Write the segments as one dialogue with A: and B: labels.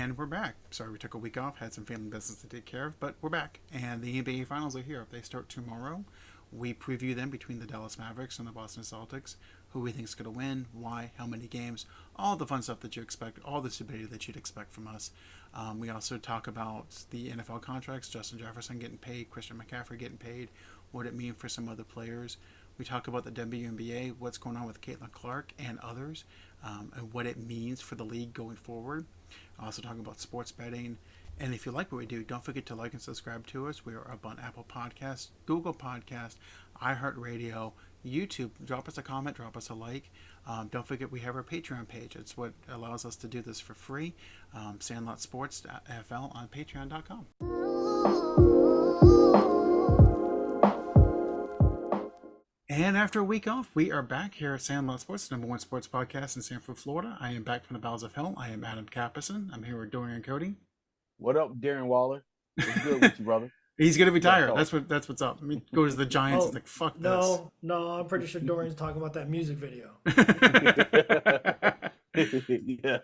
A: And we're back. Sorry we took a week off, had some family business to take care of, but we're back. And the NBA Finals are here. They start tomorrow. We preview them between the Dallas Mavericks and the Boston Celtics. Who we think is going to win, why, how many games, all the fun stuff that you expect, all the stupidity that you'd expect from us. We also talk about the NFL contracts, Justin Jefferson getting paid, Christian McCaffrey getting paid, what it means for some other players. We talk about the WNBA, what's going on with Caitlin Clark and others, and what it means for the league going forward. I also talk about sports betting. And if you like what we do, don't forget to like and subscribe to us. We are up on Apple Podcasts, Google Podcasts, iHeartRadio, YouTube. Drop us a comment, drop us a like. Don't forget we have our Patreon page. It's what allows us to do this for free. Sandlot Sports FL on patreon.com. And after a week off, we are back here at Sandlot Sports, the #1 sports podcast in Sanford, Florida. I am back from the bowels of hell. I am Adam Capison. I'm here with Dorian Cody.
B: What up, Darren Waller? What's good with you, brother?
A: He's gonna retire. That's what's up. I mean, goes to the Giants. It's like fuck this.
C: No, I'm pretty sure Dorian's talking about that music video.
B: Yeah.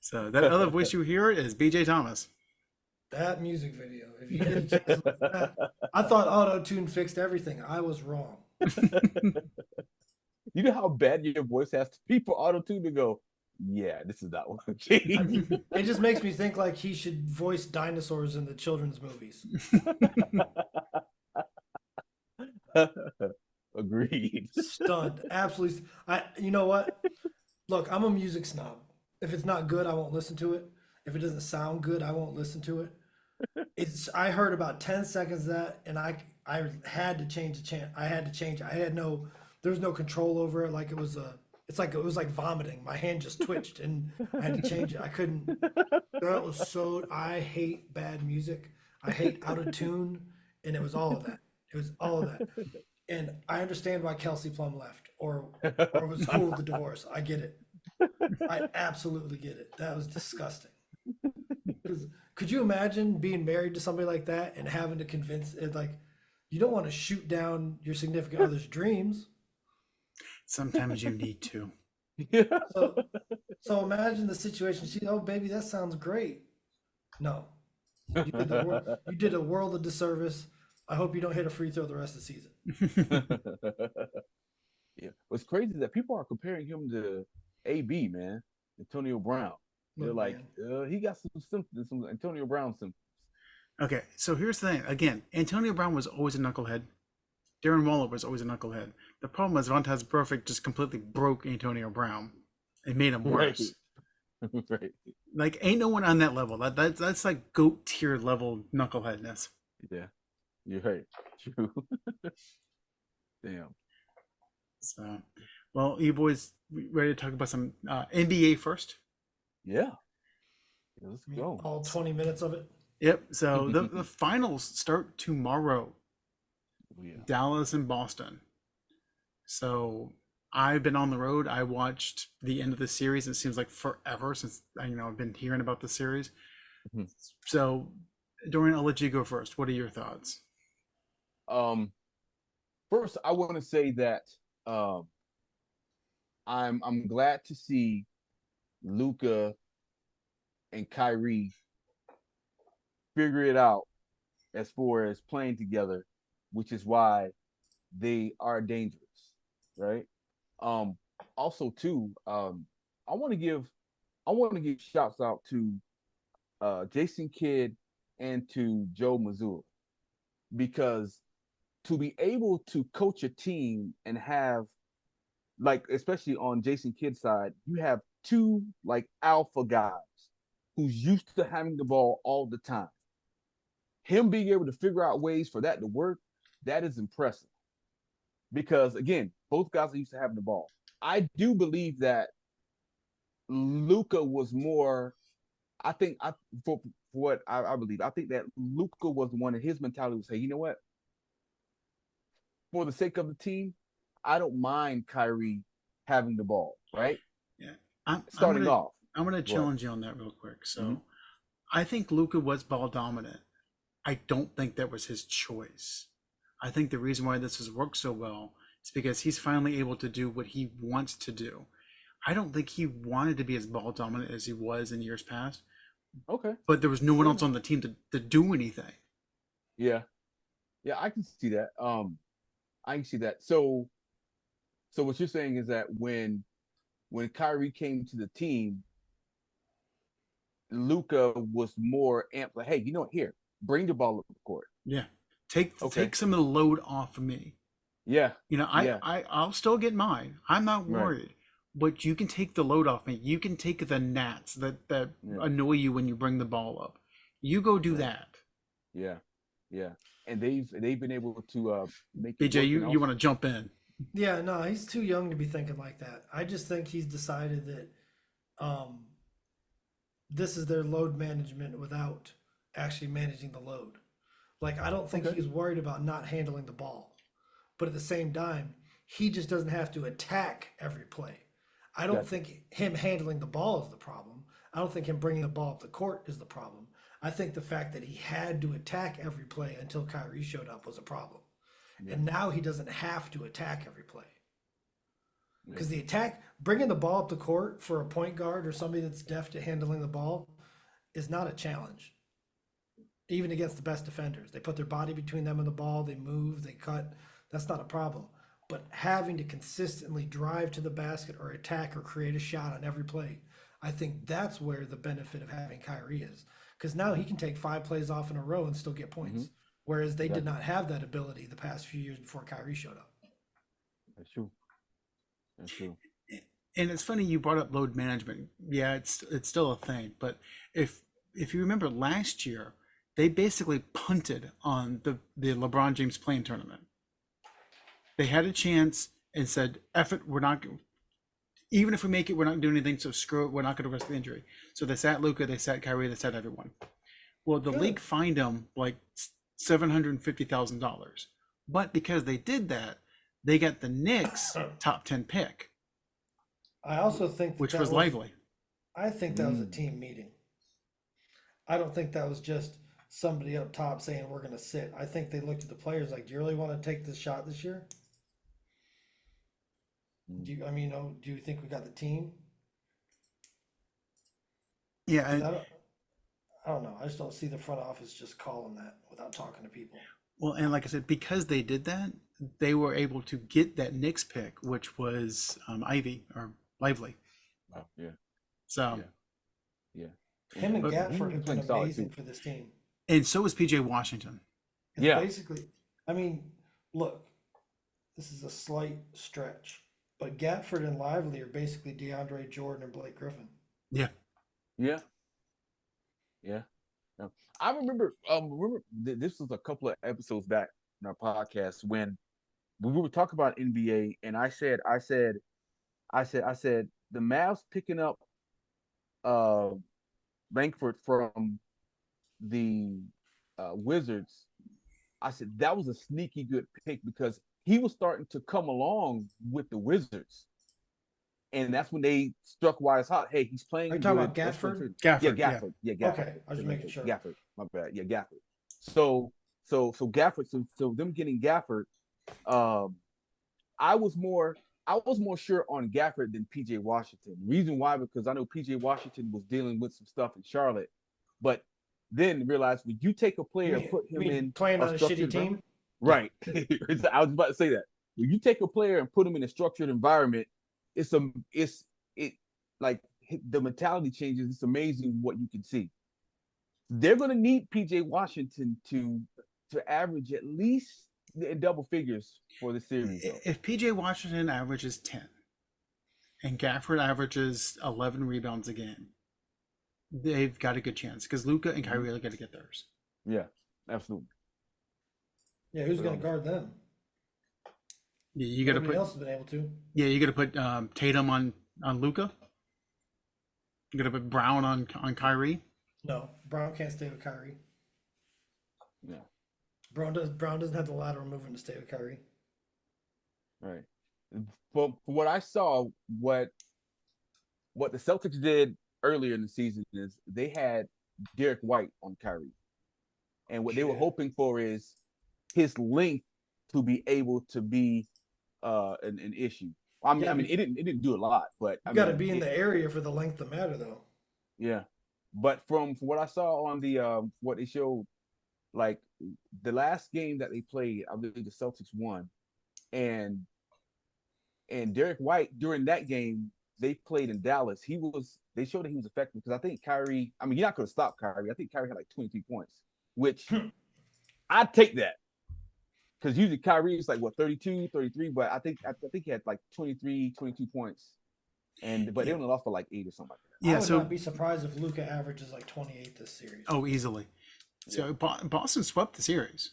A: So that other voice you hear is BJ Thomas.
C: That music video. If you get a chance to look at that, I thought auto-tune fixed everything. I was wrong.
B: You know how bad your voice has to be for auto-tune to go, yeah, this is not working.
C: It just makes me think like he should voice dinosaurs in the children's movies.
B: Agreed.
C: Stunned. Absolutely. You know what? Look, I'm a music snob. If it's not good, I won't listen to it. If it doesn't sound good, I won't listen to it. I heard about 10 seconds of that, and I had to change the chant. I had to change it. There was no control over it. Like it was like vomiting. My hand just twitched, and I had to change it. I couldn't. That was so. I hate bad music. I hate out of tune, and it was all of that. It was all of that. And I understand why Kelsey Plum left, or was cool with the divorce. I get it. I absolutely get it. That was disgusting. Because could you imagine being married to somebody like that and having to convince it, like, you don't want to shoot down your significant other's dreams.
A: Sometimes you need to.
B: Yeah.
C: So imagine the situation. Oh, baby, that sounds great. No, you did a world of disservice. I hope you don't hit a free throw the rest of the season.
B: Yeah. What's crazy is that people are comparing him to AB, man, Antonio Brown. They're like, he got some symptoms, some Antonio Brown symptoms.
A: Okay, so here's the thing. Again, Antonio Brown was always a knucklehead. Darren Waller was always a knucklehead. The problem was Vontaze Burfict just completely broke Antonio Brown. It made him worse.
B: Right.
A: Like, ain't no one on that level. That's like GOAT tier level knuckleheadness.
B: Yeah, you're right. True. Damn.
A: So, well, you boys ready to talk about some NBA first?
B: Yeah. Let's go.
C: All 20 minutes of it.
A: Yep. So the finals start tomorrow.
B: Oh, yeah.
A: Dallas and Boston. So I've been on the road. I watched the end of the series. It seems like forever since I've been hearing about the series.
B: Mm-hmm.
A: So Dorian, I'll let you go first. What are your thoughts?
B: First, I want to say that I'm glad to see Luka and Kyrie figure it out as far as playing together, which is why they are dangerous, right? Also too, I want to give shouts out to Jason Kidd and to Joe Mazzulla, because to be able to coach a team and have, like, especially on Jason Kidd's side, you have two like alpha guys who's used to having the ball all the time. Him being able to figure out ways for that to work, that is impressive. Because again, both guys are used to having the ball. I do believe that Luka was more. I think for what I believe, I think that Luka was the one, and his mentality would say, you know what? For the sake of the team, I don't mind Kyrie having the ball, right?
A: Yeah.
B: I'm
A: going to challenge you on that real quick. So I think Luka was ball dominant. I don't think that was his choice. I think the reason why this has worked so well is because he's finally able to do what he wants to do. I don't think he wanted to be as ball dominant as he was in years past,
B: Okay.
A: but there was no one
B: Fair
A: else
B: enough.
A: on the team to do anything.
B: Yeah. Yeah, I can see that. I can see that. So what you're saying is that when Kyrie came to the team, Luca was more amped. Like, hey, you know what? Here, bring the ball up the court.
A: Yeah,
B: Okay.
A: take some of the load off of me.
B: Yeah.
A: You know,
B: Yeah.
A: I'll still get mine. I'm not
B: Right.
A: worried. But you can take the load off me. You can take the gnats that
B: Yeah.
A: annoy you when you bring the ball up. You go do
B: Right.
A: that.
B: Yeah. Yeah. And they've been able to make it
A: BJ,
B: work. And
A: you
B: also,
A: want to jump in?
C: Yeah, no, he's too young to be thinking like that. I just think he's decided that um, this is their load management without actually managing the load. Like, I don't think
B: okay.
C: he's worried about not handling the ball. But at the same time, he just doesn't have to attack every play. I don't
B: Gotcha.
C: think him handling the ball is the problem. I don't think him bringing the ball up the court is the problem. I think the fact that he had to attack every play until Kyrie showed up was a problem.
B: Yeah.
C: And now he doesn't have to attack every play.
B: Yeah.
C: Because the attack, bringing the ball up the court for a point guard or somebody that's deft at handling the ball is not a challenge, even against the best defenders. They put their body between them and the ball, they move, they cut. That's not a problem. But having to consistently drive to the basket or attack or create a shot on every play, I think that's where the benefit of having Kyrie is. Because now he can take 5 plays off in a row and still get
B: Mm-hmm.
C: points. Whereas they did
B: Exactly.
C: not have that ability the past few years before Kyrie showed up.
B: That's true. That's true.
A: And it's funny you brought up load management. Yeah, it's still a thing. But if you remember last year, they basically punted on the LeBron James playing tournament. They had a chance and said, "Eff it, we're not. Even if we make it, we're not doing anything. So screw it. We're not going to risk the injury." So they sat Luca, they sat Kyrie, they sat everyone. Well, the league
C: Good.
A: fined them like $750,000. But because they did that, they got the Knicks top 10 pick,
C: I also think that
A: which
C: that
A: was
C: was,
A: lively.
C: I think that was a
B: Mm.
C: team meeting. I don't think that was just somebody up top saying we're going to sit. I think they looked at the players like, do you really want to take this shot this year?
B: Mm.
C: Do you, I mean, do you think we got the team?
A: Yeah,
C: Because I don't know. I just don't see the front office just calling that without talking to people.
A: well, and like I said, because they did that, they were able to get that Knicks pick, which was Ivy or Lively.
B: Wow. Yeah.
A: So,
B: Yeah. Yeah.
C: Him and
A: but
B: He
C: Gatford
B: was
C: have been
B: playing solid
C: amazing
B: too.
C: for this team.
A: and so was PJ Washington.
C: It's
B: Yeah.
C: basically, I mean, look, this is a slight stretch, but Gatford and Lively are basically DeAndre Jordan and Blake Griffin.
A: Yeah,
B: Yeah. Yeah. Yeah. I remember this was a couple of episodes back in our podcast when we were talking about NBA, and I said the Mavs picking up uh Langford from the Wizards. I said that was a sneaky good pick because he was starting to come along with the Wizards, and that's when they struck while it's hot. Hey, he's
C: Are you
B: playing
C: talking
B: good.
C: about
B: Let's go
C: Gatford?
B: trade. Yeah,
A: Gafford. Yeah,
B: Gafford. Yeah, Gafford.
C: Okay, I was
B: Say
C: just making
B: Langford.
C: sure.
B: Gafford. My bad. Yeah, Gafford. So Gafford. So them getting Gafford. Um, I was more I was more sure on Gafford than PJ Washington. Reason why, because I know PJ Washington was dealing with some stuff in Charlotte, but then realized when you take a player and put
C: You
B: him
C: mean
B: in
C: playing
B: a
C: on a shitty
B: structured
C: team?
B: environment, right? I was about to say that. When you take a player and put him in a structured environment, it like the mentality changes. It's amazing what you can see. They're going to need PJ Washington to average at least in double figures for the series, though.
A: if PJ Washington averages 10 and Gafford averages 11 rebounds a game, they've got a good chance because Luca and
B: Mm-hmm.
A: Kyrie are going to get theirs.
B: Yeah, absolutely.
C: Yeah, who's
B: But,
C: going to guard them?
A: Yeah, you got to
C: Nobody
A: put.
C: else has been able to.
A: Yeah, you got to put Tatum on Luca. You got to put Brown on Kyrie.
C: No, Brown can't stay with Kyrie.
B: yeah,
C: Brown doesn't have the lateral movement to stay with Kyrie.
B: right. From what I saw, what the Celtics did earlier in the season is they had Derek White on Kyrie, and what they were
C: Shit.
B: hoping for is his length to be able to be an issue.
C: Yeah,
B: It didn't do a lot, but
C: you got to be in the area for the length to matter, though.
B: yeah, But from what I saw on the what they showed, like the last game that they played, I believe the Celtics won, and Derek White during that game they played in Dallas. They showed that he was effective because I think Kyrie. I mean, you're not going to stop Kyrie. I think Kyrie had like 23 points, which I'd take that because usually Kyrie is like what 32, 33, but I think he had like 23, 22 points, but they
A: Yeah.
B: only lost for like 8 or something like that.
C: I
A: Yeah.
C: would
A: So
C: not be surprised if Luca averages like 28 this series.
A: oh, easily.
B: Yeah,
A: So Boston swept the series.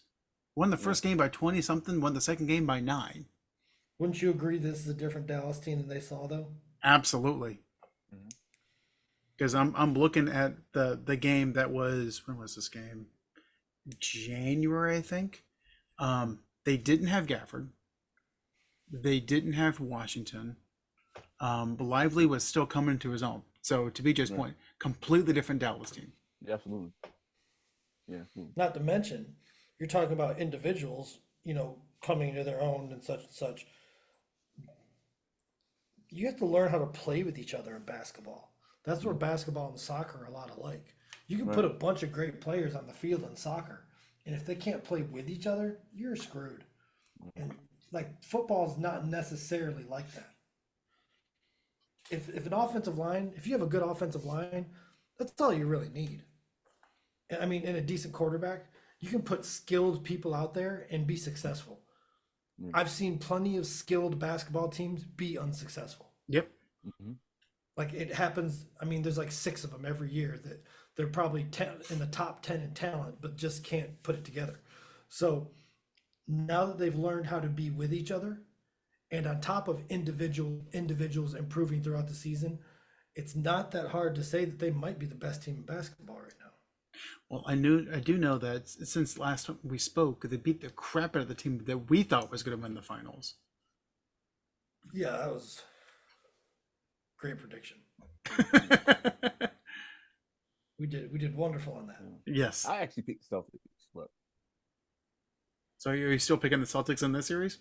A: Won the
B: yeah,
A: first game by 20 something. Won the second game by 9.
C: Wouldn't you agree this is a different Dallas team than they saw though?
A: Absolutely.
B: mhm,
A: Because I'm looking at the game that was, when was this game? January, I think. They didn't have Gafford. They didn't have Washington. Lively was still coming to his own. So to BJ's
B: yeah,
A: point, completely different Dallas team.
B: yeah, absolutely, yeah, absolutely.
C: Not to mention, you're talking about individuals, coming to their own and such and such. You have to learn how to play with each other in basketball. That's where
B: Mhm.
C: basketball and soccer are a lot alike. You can put
B: Right,
C: a bunch of great players on the field in soccer, and if they can't play with each other, you're screwed. And like football is not necessarily like that. If an offensive line, if you have a good offensive line, that's all you really need. I mean, in a decent quarterback, you can put skilled people out there and be successful.
B: yeah,
C: I've seen plenty of skilled basketball teams be unsuccessful.
A: Yep.
B: mhm,
C: Like it happens. I mean, there's like 6 of them every year that they're probably in the top 10 in talent, but just can't put it together. So now that they've learned how to be with each other, and on top of individuals improving throughout the season, it's not that hard to say that they might be the best team in basketball right now.
A: Well, I do know that since last time we spoke, they beat the crap out of the team that we thought was going to win the finals.
C: Yeah, that was great prediction. We did wonderful on that.
B: yeah.
A: Yes.
B: I actually picked the Celtics, but
A: So are you still picking the Celtics in this series?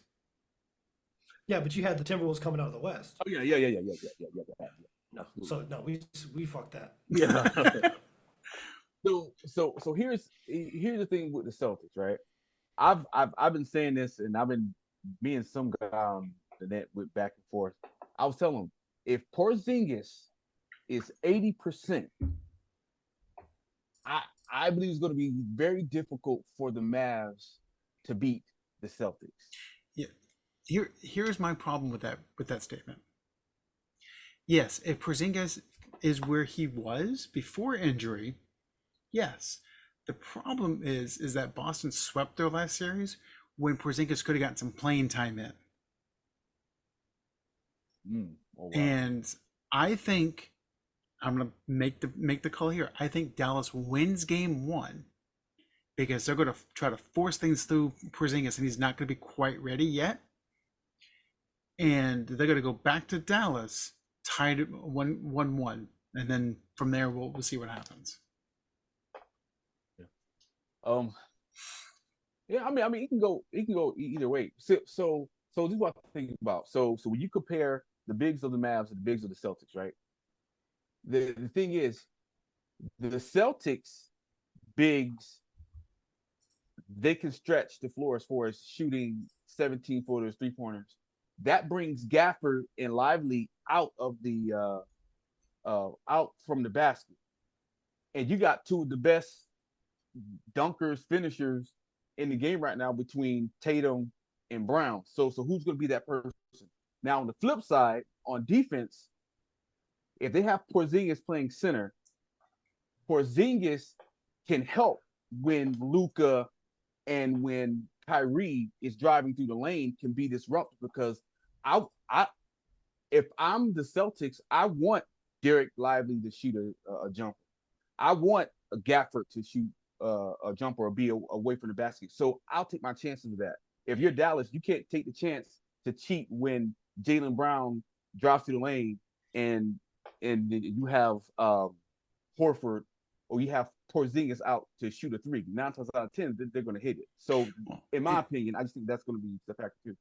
C: Yeah, but you had the Timberwolves coming out of the West.
B: oh yeah,
C: No,
B: absolutely.
C: so no, we fucked that.
A: Yeah.
B: So here's the thing with the Celtics, right? I've been saying this, and I've been me and some guy on the net went back and forth. I was telling him if Porzingis is 80%, I I believe it's going to be very difficult for the Mavs to beat the Celtics.
A: Yeah. Here's my problem with that statement. Yes, if Porzingis is where he was before injury, yes. The problem is that Boston swept their last series when Porzingis could have gotten some playing time in.
B: Oh wow.
A: And I think I'm gonna make the call here. I think Dallas wins game 1 because they're gonna try to force things through Porzingis, and he's not gonna be quite ready yet. And they're gonna go back to Dallas tied at 1-1, and then from there we'll see what happens.
B: Um. Yeah. I mean, it can go either way. So this is what I think about. So when you compare the bigs of the Mavs and the bigs of the Celtics, right? The thing is, the Celtics bigs, they can stretch the floor as far as shooting 17 footers, 3 pointers. That brings Gafford and Lively out from the basket, and you got two of the best dunkers, finishers in the game right now between Tatum and Brown. So who's going to be that person? Now on the flip side, on defense, if they have Porzingis playing center, Porzingis can help when Luka and when Kyrie is driving through the lane can be disruptive because I if I'm the Celtics, I want Derek Lively to shoot a jumper. I want a Gafford to shoot a jumper or be away from the basket. So I'll take my chances with that. If you're Dallas, you can't take the chance to cheat when Jaylen Brown drops to the lane and you have Horford or you have Porzingis out to shoot a three. 9 times out of 10, they're going to hit it. So, in my opinion, I just think that's going to be the factor too.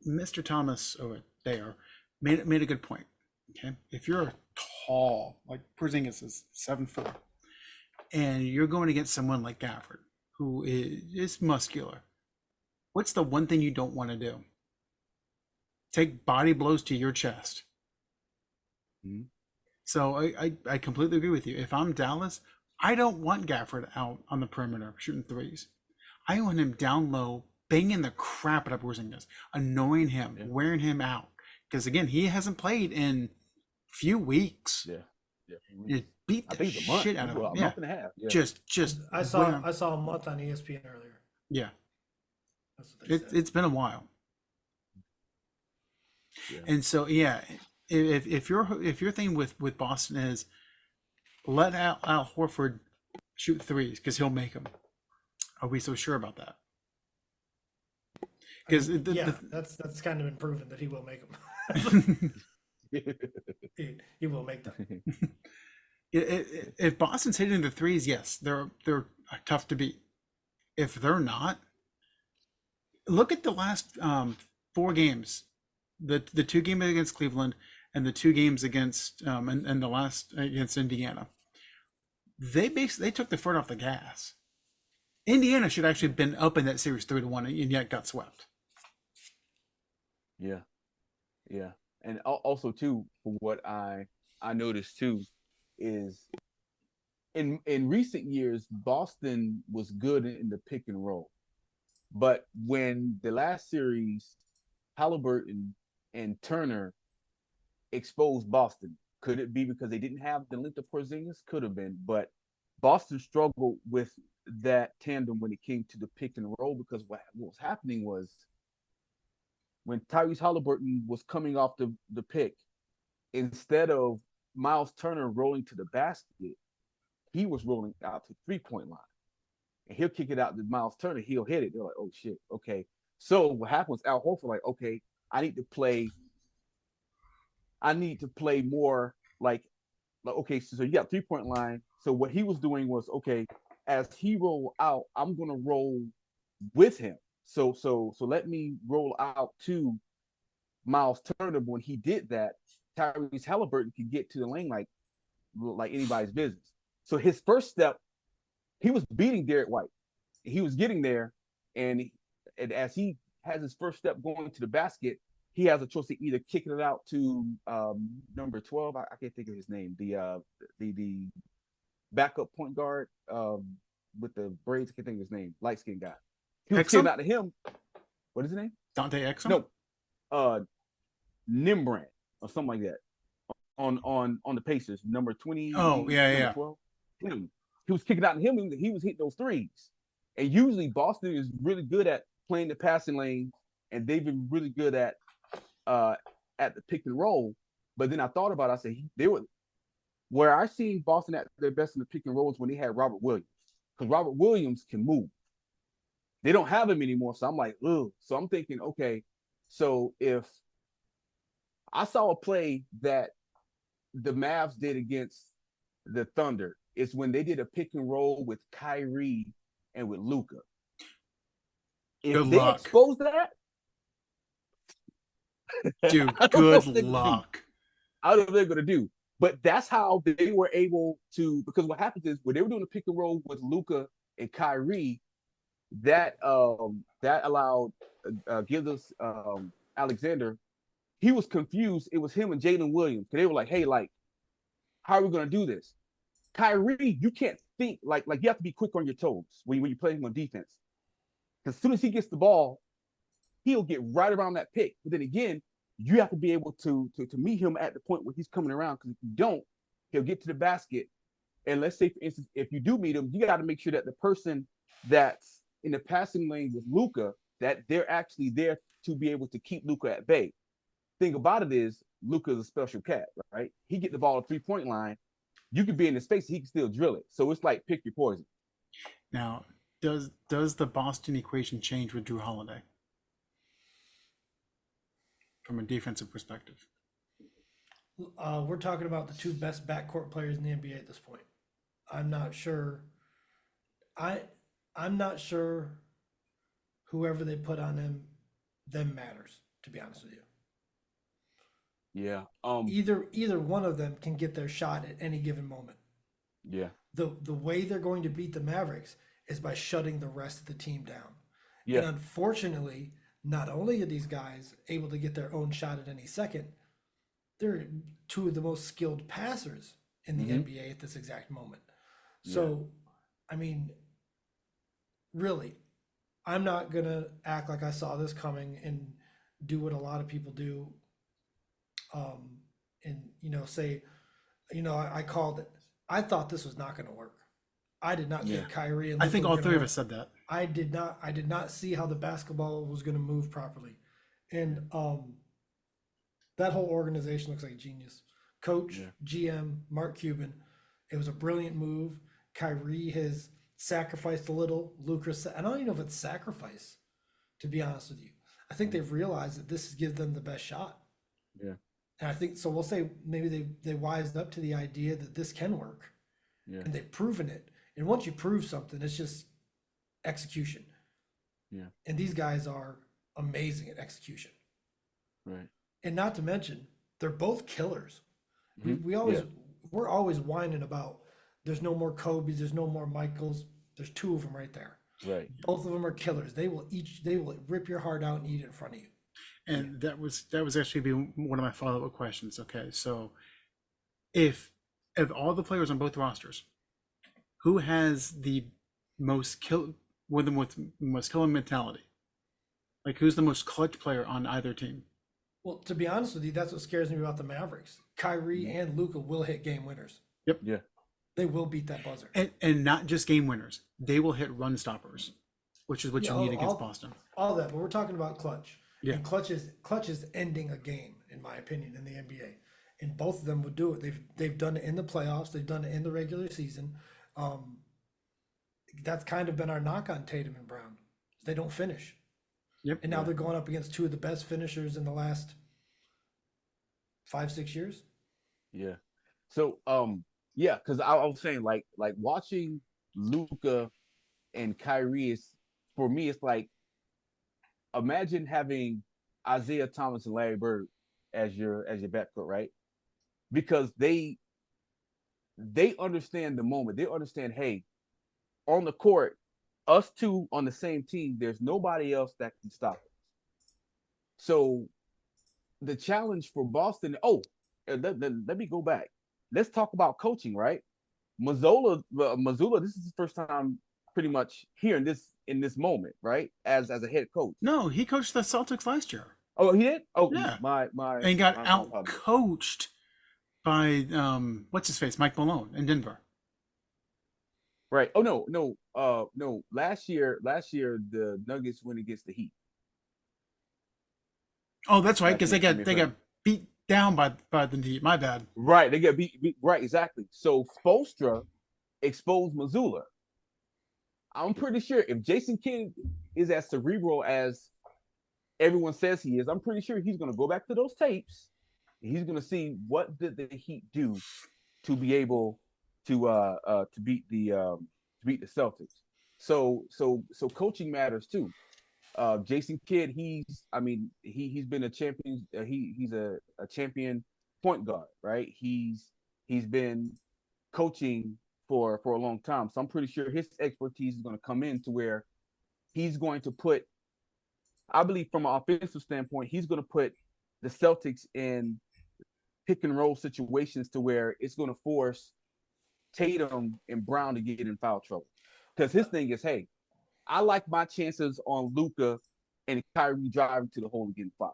A: Mr. Thomas over there made a good point. Okay, if you're tall, like Porzingis is 7'4", and you're going against someone like Gafford, who is muscular. What's the one thing you don't want to do? Take body blows to your chest.
B: Mhm.
A: So I completely agree with you. If I'm Dallas, I don't want Gafford out on the perimeter shooting threes. I want him down low, banging the crap out of Porzingis, annoying him,
B: Yeah.
A: wearing him out. Because again, he hasn't played in few weeks.
B: Yeah. Yeah.
A: You beat
B: I
A: the
B: think it's a month.
A: shit out of him.
B: A
A: Yeah,
B: month and a half. Yeah.
A: just
C: I saw a month on ESPN earlier.
A: yeah.
C: That's what they said.
A: It's been a while.
B: Yeah.
A: And so yeah, if your thing with Boston is let Al Horford shoot threes because he'll make them, are we so sure about that? Because
C: that's kind of been proven that he will make them. he will make them.
A: If Boston's hitting the threes, yes, they're tough to beat. If they're not, look at the last 4 games, the 2 games against Cleveland and the 2 games against and the last against Indiana. They took the foot off the gas. Indiana should actually have been up in that series 3-1 and yet got swept.
B: Yeah. Yeah. And also too, for what I noticed too, is in recent years, Boston was good in the pick and roll. But when the last series, Halliburton and Turner exposed Boston, could it be because they didn't have the length of Porzingis? Could have been, but Boston struggled with that tandem when it came to the pick and roll, because what was happening was when Tyrese Halliburton was coming off the pick, instead of Miles Turner rolling to the basket, he was rolling out to 3-point line. And he'll kick it out to Miles Turner. He'll hit it. They're like, oh, shit. Okay. So what happens, Al Horford, like, okay, I need to play more like okay, so you got 3-point line. So what he was doing was, okay, as he roll out, I'm going to roll with him. So let me roll out to Miles Turner. When he did that, Tyrese Halliburton could get to the lane like anybody's business. So his first step, he was beating Derek White. He was getting there, and as he has his first step going to the basket, he has a choice to either kicking it out to number 12. I can't think of his name. The backup point guard with the braids. I can't think of his name. Light skinned guy. He was kicking out to him. What is his name?
A: Dante Exum?
B: No. Nimbrand or something like that. On the Pacers, number 20.
A: Oh, yeah.
B: 12. He was kicking out to him, and he was hitting those threes. And usually Boston is really good at playing the passing lane, and they've been really good at the pick and roll. But then I thought about it, I said they were where I seen Boston at their best in the pick and rolls when they had Robert Williams. Because Robert Williams can move. They don't have him anymore. So I'm like, ugh. So I'm thinking, okay, so if I saw a play that the Mavs did against the Thunder, it's when they did a pick and roll with Kyrie and with Luka. If they expose that,
A: dude, good luck.
B: I don't know what they're gonna do. But that's how they were able to, because what happens is when they were doing a pick and roll with Luka and Kyrie, that allowed Gildas Alexander, he was confused. It was him and Jalen Williams. They were like, hey, like, how are we gonna do this? Kyrie, you can't think like you have to be quick on your toes when you're playing on defense. Because as soon as he gets the ball, he'll get right around that pick. But then again, you have to be able to meet him at the point where he's coming around, because if you don't, he'll get to the basket. And let's say, for instance, if you do meet him, you got to make sure that the person that's in the passing lane with Luka, that they're actually there to be able to keep Luka at bay. Thing about it is, Luka is a special cat, right? He get the ball at 3-point line. You could be in his face, he can still drill it. So it's like pick your poison.
A: Now, does the Boston equation change with Drew Holiday from a defensive perspective?
C: We're talking about the 2 best backcourt players in the NBA at this point. I'm not sure. I'm not sure whoever they put on them matters, to be honest with you.
B: Yeah.
C: Either one of them can get their shot at any given moment.
B: Yeah.
C: The way they're going to beat the Mavericks is by shutting the rest of the team down. And
B: Yeah.
C: unfortunately, not only are these guys able to get their own shot at any second, they're two of the most skilled passers in the
B: Mm-hmm.
C: NBA at this exact moment.
B: Yeah.
C: So, I mean, really, I'm not gonna act like I saw this coming and do what a lot of people do, um, and say, I called it. I thought this was not gonna work. I did not
B: Yeah.
C: think Kyrie and
A: I
C: Luka
A: think
C: were
A: all
C: gonna
A: three of
C: work.
A: us said that.
C: I did not see how the basketball was gonna move properly, and that whole organization looks like genius. Coach,
B: Yeah.
C: GM, Mark Cuban. It was a brilliant move. Kyrie has sacrificed a little. Lucas, I don't even know if it's sacrifice, to be honest with you. I think they've realized that this gives them the best shot.
B: Yeah.
C: And I think so. We'll say maybe they wised up to the idea that this can work,
B: Yeah.
C: and they've proven it. And once you prove something, it's just execution.
B: Yeah.
C: And these guys are amazing at execution.
B: Right.
C: And not to mention, they're both killers. We,
B: Mm-hmm.
C: we
B: Yeah.
C: always we're always whining about there's no more Kobe's, there's no more Michaels. There's two of them right there.
B: Right.
C: Both of them are killers. They will rip your heart out and eat it in front of you.
A: And that was actually be one of my follow-up questions. Okay, so if of all the players on both rosters, who has the most kill with them with most killing mentality? Like who's the most clutch player on either team?
C: Well, to be honest with you, that's what scares me about the Mavericks. Kyrie and Luca will hit game winners.
A: Yep.
B: Yeah.
C: They will beat that buzzer.
A: And not just game winners. They will hit run stoppers, which is what
C: Yeah,
A: you need against
C: all-
A: Boston.
C: All that, but we're talking about clutch.
A: Yeah.
C: And clutch is ending a game, in my opinion, in the NBA. And both of them would do it. They've done it in the playoffs. They've done it in the regular season. Um, that's kind of been our knock on Tatum and Brown. They don't finish.
A: Yep.
C: And now they're going up against two of the best finishers in the last 5, 6 years.
B: Yeah. So yeah, because I was saying like watching Luca and Kyrie is, for me, it's like, imagine having Isaiah Thomas and Larry Bird as your backcourt, right? Because they understand the moment. They understand, hey, on the court, us two on the same team, there's nobody else that can stop us. So the challenge for Boston. Oh, let me go back. Let's talk about coaching, right? Mazzulla. This is his first time, pretty much, here in this moment, right? As a head coach.
A: No, he coached the Celtics last year.
B: Oh, he did. Oh,
A: Yeah.
B: my
A: And got
B: my
A: out
B: apologies.
A: coached by what's his face, Mike Malone in Denver.
B: Right. Oh no. Last year the Nuggets went against the Heat.
A: Oh, that's right,
B: Back
A: because
B: in the
A: they got
B: semifinals.
A: beat down by the Heat. My bad.
B: Right. They get beat. Right. Exactly. So Spoelstra exposed Missoula. I'm pretty sure if Jason Kidd is as cerebral as everyone says he is, I'm pretty sure he's going to go back to those tapes. He's going to see what did the Heat do to be able to beat the Celtics. So coaching matters too. Jason Kidd, he's been a champion. He's a champion point guard, right? He's been coaching for a long time, so I'm pretty sure his expertise is going to come in to where he's going to put. I believe from an offensive standpoint, he's going to put the Celtics in pick and roll situations to where it's going to force Tatum and Brown to get in foul trouble. Because his thing is, hey, I like my chances on Luca and Kyrie driving to the hole and getting fouled.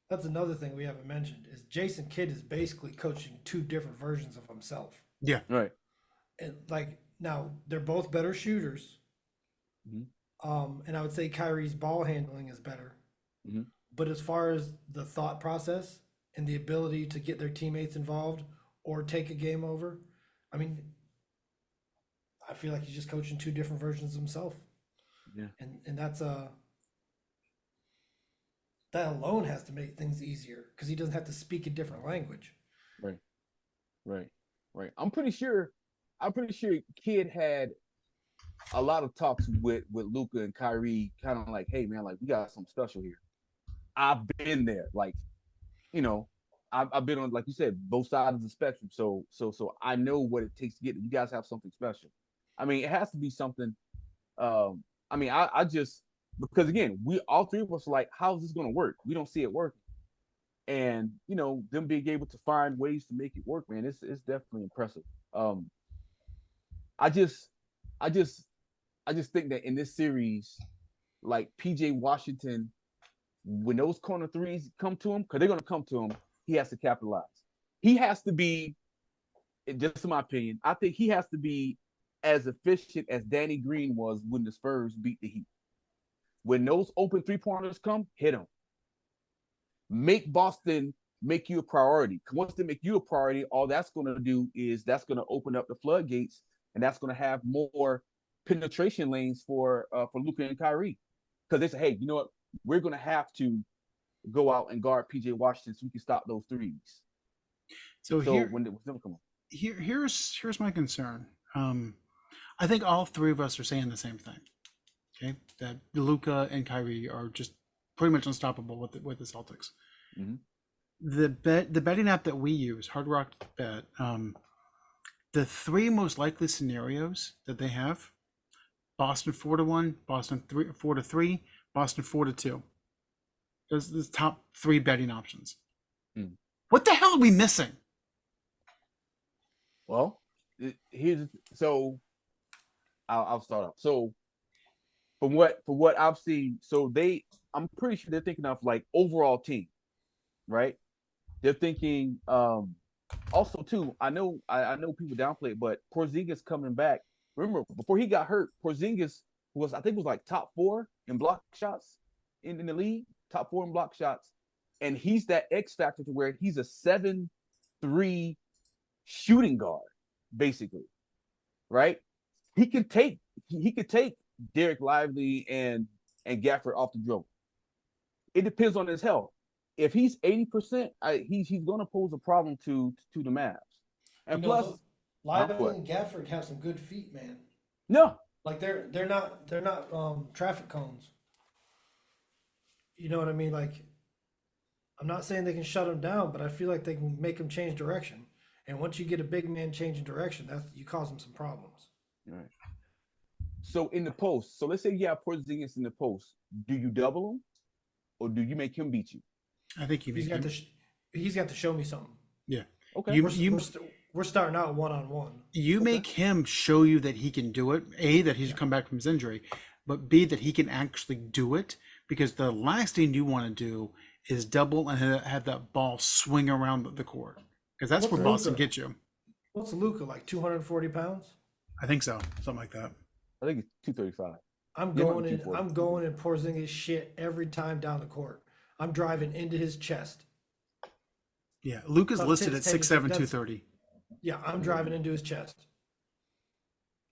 C: That's another thing we haven't mentioned is Jason Kidd is basically coaching two different versions of himself.
A: Yeah.
B: Right.
C: And like now they're both better shooters.
B: Mm-hmm.
C: And I would say Kyrie's ball handling is better.
B: Mm-hmm.
C: But as far as the thought process and the ability to get their teammates involved or take a game over, I mean, I feel like he's just coaching two different versions of himself.
B: Yeah.
C: And that alone has to make things easier because he doesn't have to speak a different language.
B: Right. Right. Right. I'm pretty sure Kid had a lot of talks with Luca and Kyrie, kind of like, hey man, like we got something special here. I've been there, like, you know, I've been on, like you said, both sides of the spectrum. So I know what it takes to get it. You guys have something special. I mean, it has to be something. I mean, I just because again, we all three of us are like, how's this going to work? We don't see it working, and them being able to find ways to make it work, man, it's definitely impressive. I just, I just, I just think that in this series, like PJ Washington, when those corner threes come to him, because they're going to come to him, he has to capitalize. He has to be, just in my opinion, I think he has to be as efficient as Danny Green was when the Spurs beat the Heat. When those open three-pointers come, hit them. Make Boston make you a priority. Once they make you a priority, all that's going to do is that's going to open up the floodgates, and that's going to have more penetration lanes for Luka and Kyrie. Because they say, hey, you know what? We're going to have to go out and guard PJ Washington so we can stop those threes.
A: So here,
B: when they come on.
A: Here's my concern. I think all three of us are saying the same thing. Okay, that Luka and Kyrie are just pretty much unstoppable with the Celtics.
B: Mm-hmm.
A: The betting app that we use, Hard Rock Bet, the three most likely scenarios that they have: Boston 4-1, Boston 4-3, Boston 4-2. Those are the top three betting options.
B: Mm.
A: What the hell are we missing?
B: Well, I'll start off. So from what I've seen, I'm pretty sure they're thinking of like overall team, right? They're thinking also too. I know people downplay it, but Porzingis coming back. Remember before he got hurt, Porzingis was like top 4 in block shots in the league, top 4 in block shots, and he's that X factor to where he's a 7-3 shooting guard, basically, right? He could take Derek Lively and Gafford off the dribble. It depends on his health. If he's 80%, he's going to pose a problem to the Mavs. And plus,
C: Lively and Gafford have some good feet, man.
B: No,
C: like they're not traffic cones. You know what I mean? Like, I'm not saying they can shut him down, but I feel like they can make him change direction. And once you get a big man changing direction, you cause him some problems.
B: Right. So in the post, so let's say you have Porzingis in the post. Do you double him, or do you make him beat you?
A: I think
C: he's got to show me something.
A: Yeah.
B: Okay.
C: We're starting out 1-on-1.
A: You make him show you that he can do it. A, that he's come back from his injury, but B, that he can actually do it. Because the last thing you want to do is double and have that ball swing around the court. Because that's where Boston gets you.
C: What's Luka, like 240 pounds?
A: I think so, something like that.
B: I think it's 235.
C: I'm going in Porzingis shit every time down the court. I'm driving into his chest.
A: Yeah, Luka's listed at 6'7", 230.
C: Yeah, I'm driving into his chest.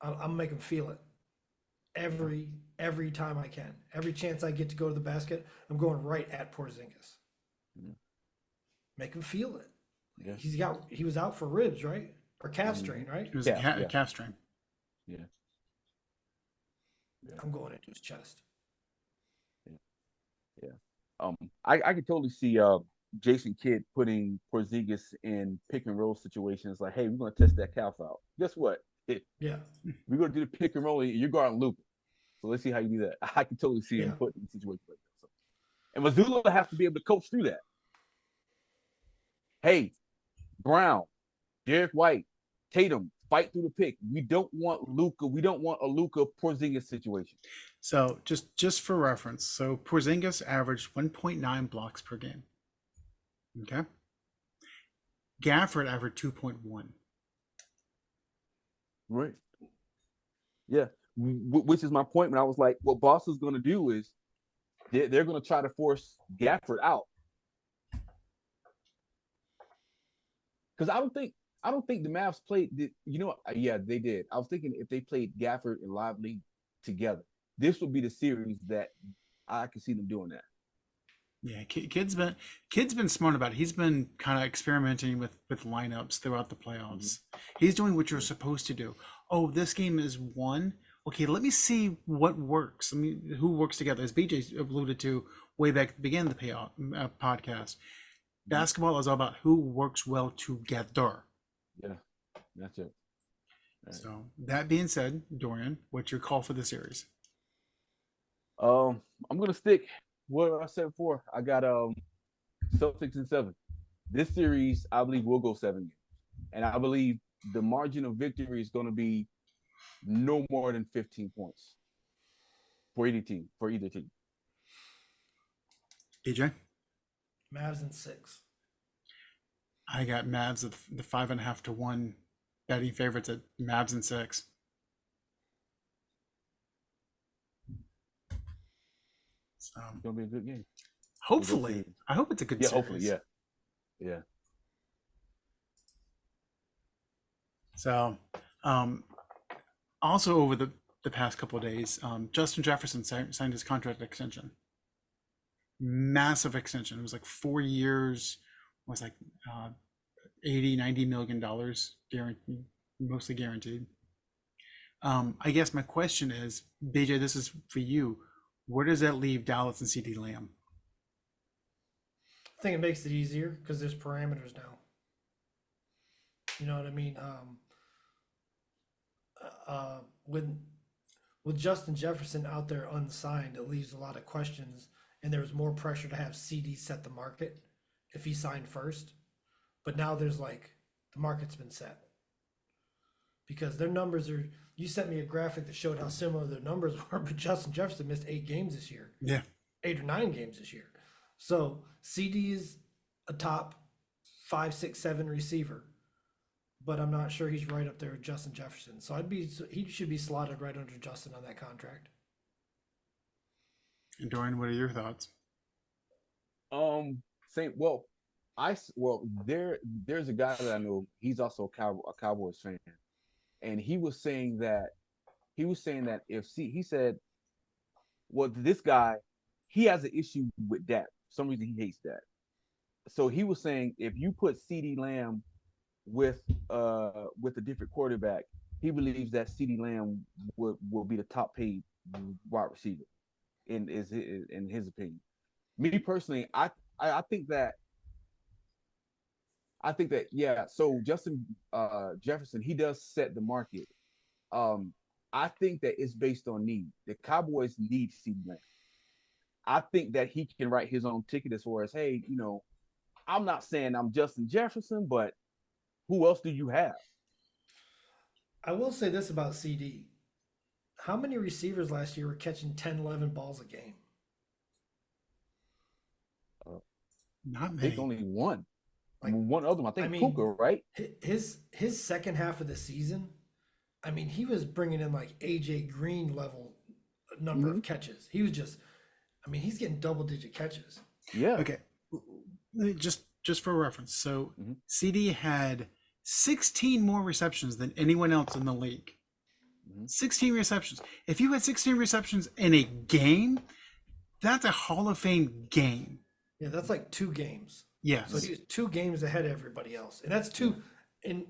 C: I'm making him feel it every time I can. Every chance I get to go to the basket, I'm going right at Porzingis.
B: Yeah.
C: Make him feel it.
B: Yeah.
C: He was out for ribs, right? Or calf strain, right?
A: It was a calf strain.
B: Yeah.
C: I'm going into his chest.
B: Yeah. I could totally see Jason Kidd putting Porzingis in pick and roll situations like, hey, we're gonna test that calf out. Guess what?
C: Yeah.
B: We're gonna do the pick and roll and you're guarding Luka. So let's see how you do that. I can totally see him put in situations like that. So, and Mazzulla has to be able to coach through that. Hey, Brown, Derek White, Tatum, fight through the pick. We don't want Luka. We don't want a Luka Porzingis situation.
A: So just for reference, so Porzingis averaged 1.9 blocks per game. Okay. Gafford averaged 2.1.
B: Right. Yeah. Which is my point when I was like, what Boston's going to do is they're going to try to force Gafford out. Because I don't think the Mavs played. Yeah, they did. I was thinking if they played Gafford and Lively together, this would be the series that I could see them doing that.
A: Yeah, Kid's been smart about it. He's been kind of experimenting with lineups throughout the playoffs. Mm-hmm. He's doing what you're supposed to do. Oh, this game is won. Okay, let me see what works. I mean, who works together? As BJ alluded to way back at the beginning of the podcast, Basketball is all about who works well together.
B: Yeah, that's it. Right.
A: So that being said, Dorian, what's your call for the series?
B: I'm gonna stick what I said before. I got Celtics in 7. This series, I believe, will go 7 games, and I believe the margin of victory is going to be no more than 15 points for either team.
A: DJ?
C: Mavs in 6.
A: I got Mavs at the 5.5 to 1 betting favorites at Mavs in 6. So
B: It's gonna be a good game.
A: hopefully, I hope it's a good
B: Yeah,
A: series.
B: hopefully, yeah.
A: So, also over the past couple of days, Justin Jefferson signed his contract extension. Massive extension. It was like 4 years. It was like 80-90 million dollars guaranteed, mostly guaranteed. I guess my question is, BJ, this is for you. Where does that leave Dallas and CD Lamb?
C: I think it makes it easier because there's parameters now. You know what I mean? With Justin Jefferson out there unsigned, it leaves a lot of questions, and there was more pressure to have CD set the market if he signed first. But now there's like the market's been set because their numbers are. You sent me a graphic that showed how similar their numbers were, but Justin Jefferson missed 8 games this year.
A: Yeah,
C: 8 or 9 games this year. So CD is a top 5, 6, 7 receiver, but I'm not sure he's right up there with Justin Jefferson. So he should be slotted right under Justin on that contract.
A: and Dorian, what are your thoughts?
B: Same. Well, there's a guy that I know. He's also a Cowboys fan, and he was saying that he said, well, this guy, he has an issue with Dak. For some reason, he hates Dak. So he was saying if you put CeeDee Lamb with a different quarterback, he believes that CeeDee Lamb will be the top paid wide receiver in his opinion. Me personally, I think that yeah. So Justin Jefferson, he does set the market. I think that it's based on need. The Cowboys need CeeDee Lamb. I think that he can write his own ticket as far as, hey, I'm not saying I'm Justin Jefferson, but who else do you have?
C: I will say this about CD. How many receivers last year were catching 10, 11 balls a game?
A: Not
B: I
A: many.
B: think only one.
C: Like,
B: one of them. I think Puka, right?
C: His second half of the season, I mean, he was bringing in like AJ Green level number of catches. He was just, I mean, he's getting double-digit catches.
B: Yeah.
A: Okay, just for reference, so CD had 16 more receptions than anyone else in the league. 16 receptions. If you had 16 receptions in a game, that's a Hall of Fame game.
C: Yeah, that's like 2 games.
A: Yes.
C: So he's 2 games ahead of everybody else. And that's 2, in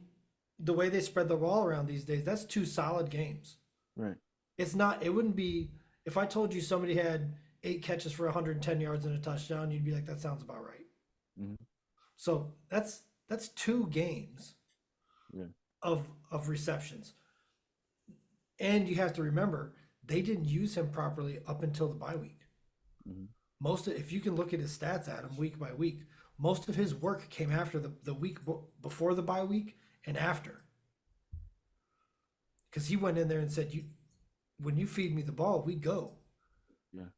C: the way they spread the ball around these days, that's 2 solid games.
B: Right.
C: It's not, it wouldn't be, if I told you somebody had 8 catches for 110 yards and a touchdown, you'd be like, that sounds about right. So that's 2 games of receptions. And you have to remember, they didn't use him properly up until the bye week. If you can look at his stats, Adam, week by week, most of his work came after the week before the bye week and after. Because he went in there and said, when you feed me the ball, we go.
B: Yeah.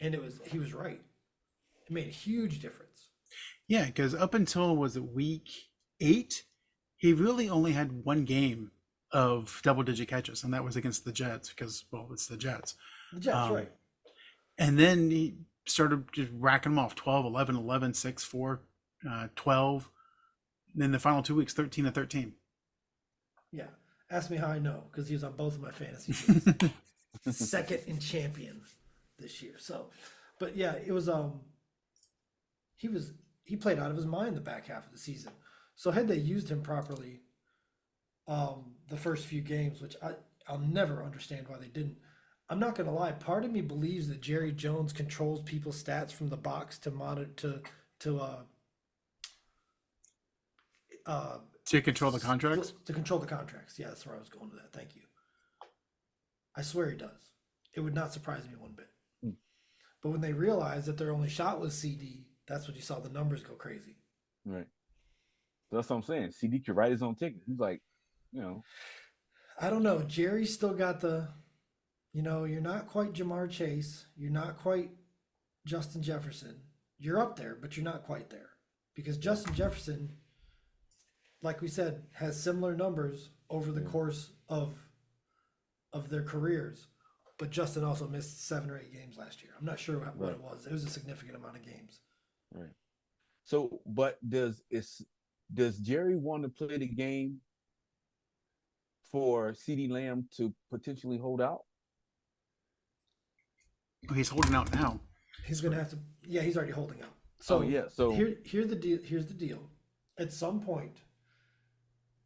C: And he was right. It made a huge difference.
A: Yeah, because up until, was it week 8, he really only had 1 game of double-digit catches, and that was against the Jets because, well, it's the Jets.
C: The Jets, right.
A: And then he started just racking them off, 12, 11, 11, 6, 4, 12. And then the final 2 weeks, 13 and 13.
C: Yeah. Ask me how I know, because he was on both of my fantasy teams. Second in champion this year. So, but yeah, it was he played out of his mind the back half of the season. So had they used him properly, the first few games, which I'll never understand why they didn't. I'm not gonna lie. Part of me believes that Jerry Jones controls people's stats from the box to monitor to uh,
A: To control the contracts.
C: to control the contracts. Yeah, that's where I was going with that. Thank you. I swear he does. It would not surprise me one bit.
B: Mm.
C: But when they realized that their only shot was CD, that's when you saw the numbers go crazy.
B: Right. So that's what I'm saying. CD could write his own ticket. He's like, you know,
C: I don't know. Jerry's still got the, you're not quite Jamar Chase. You're not quite Justin Jefferson. You're up there, but you're not quite there. Because Justin Jefferson, like we said, has similar numbers over the course of their careers. But Justin also missed 7 or 8 games last year. I'm not sure what it was. It was a significant amount of games.
B: right. So, but does Jerry want to play the game for CD Lamb to potentially hold out?
A: He's holding out now.
C: He's gonna have to. Yeah, he's already holding out. So
B: So
C: here's the deal. Here's the deal. At some point,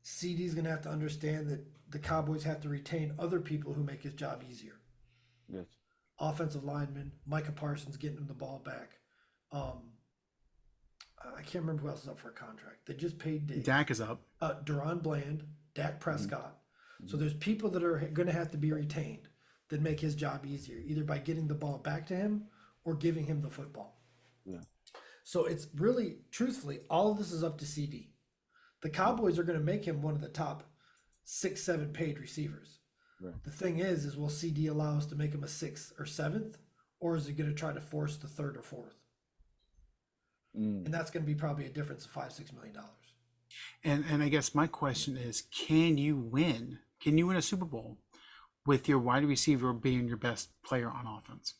C: CD's gonna have to understand that the Cowboys have to retain other people who make his job easier.
B: yes.
C: Offensive lineman, Micah Parsons getting him the ball back. I can't remember who else is up for a contract. They just paid Dave.
A: Dak is up.
C: Duron Bland, Dak Prescott. So there's people that are going to have to be retained that make his job easier, either by getting the ball back to him or giving him the football.
B: Yeah.
C: So it's really, truthfully, all of this is up to CD. The Cowboys are going to make him one of the top 6, 7 paid receivers.
B: Right.
C: The thing is will CD allow us to make him a 6th or 7th, or is it going to try to force the 3rd or 4th? And that's going to be probably a difference of $5-6 million.
A: And I guess my question is, can you win? Can you win a Super Bowl with your wide receiver being your best player on offense?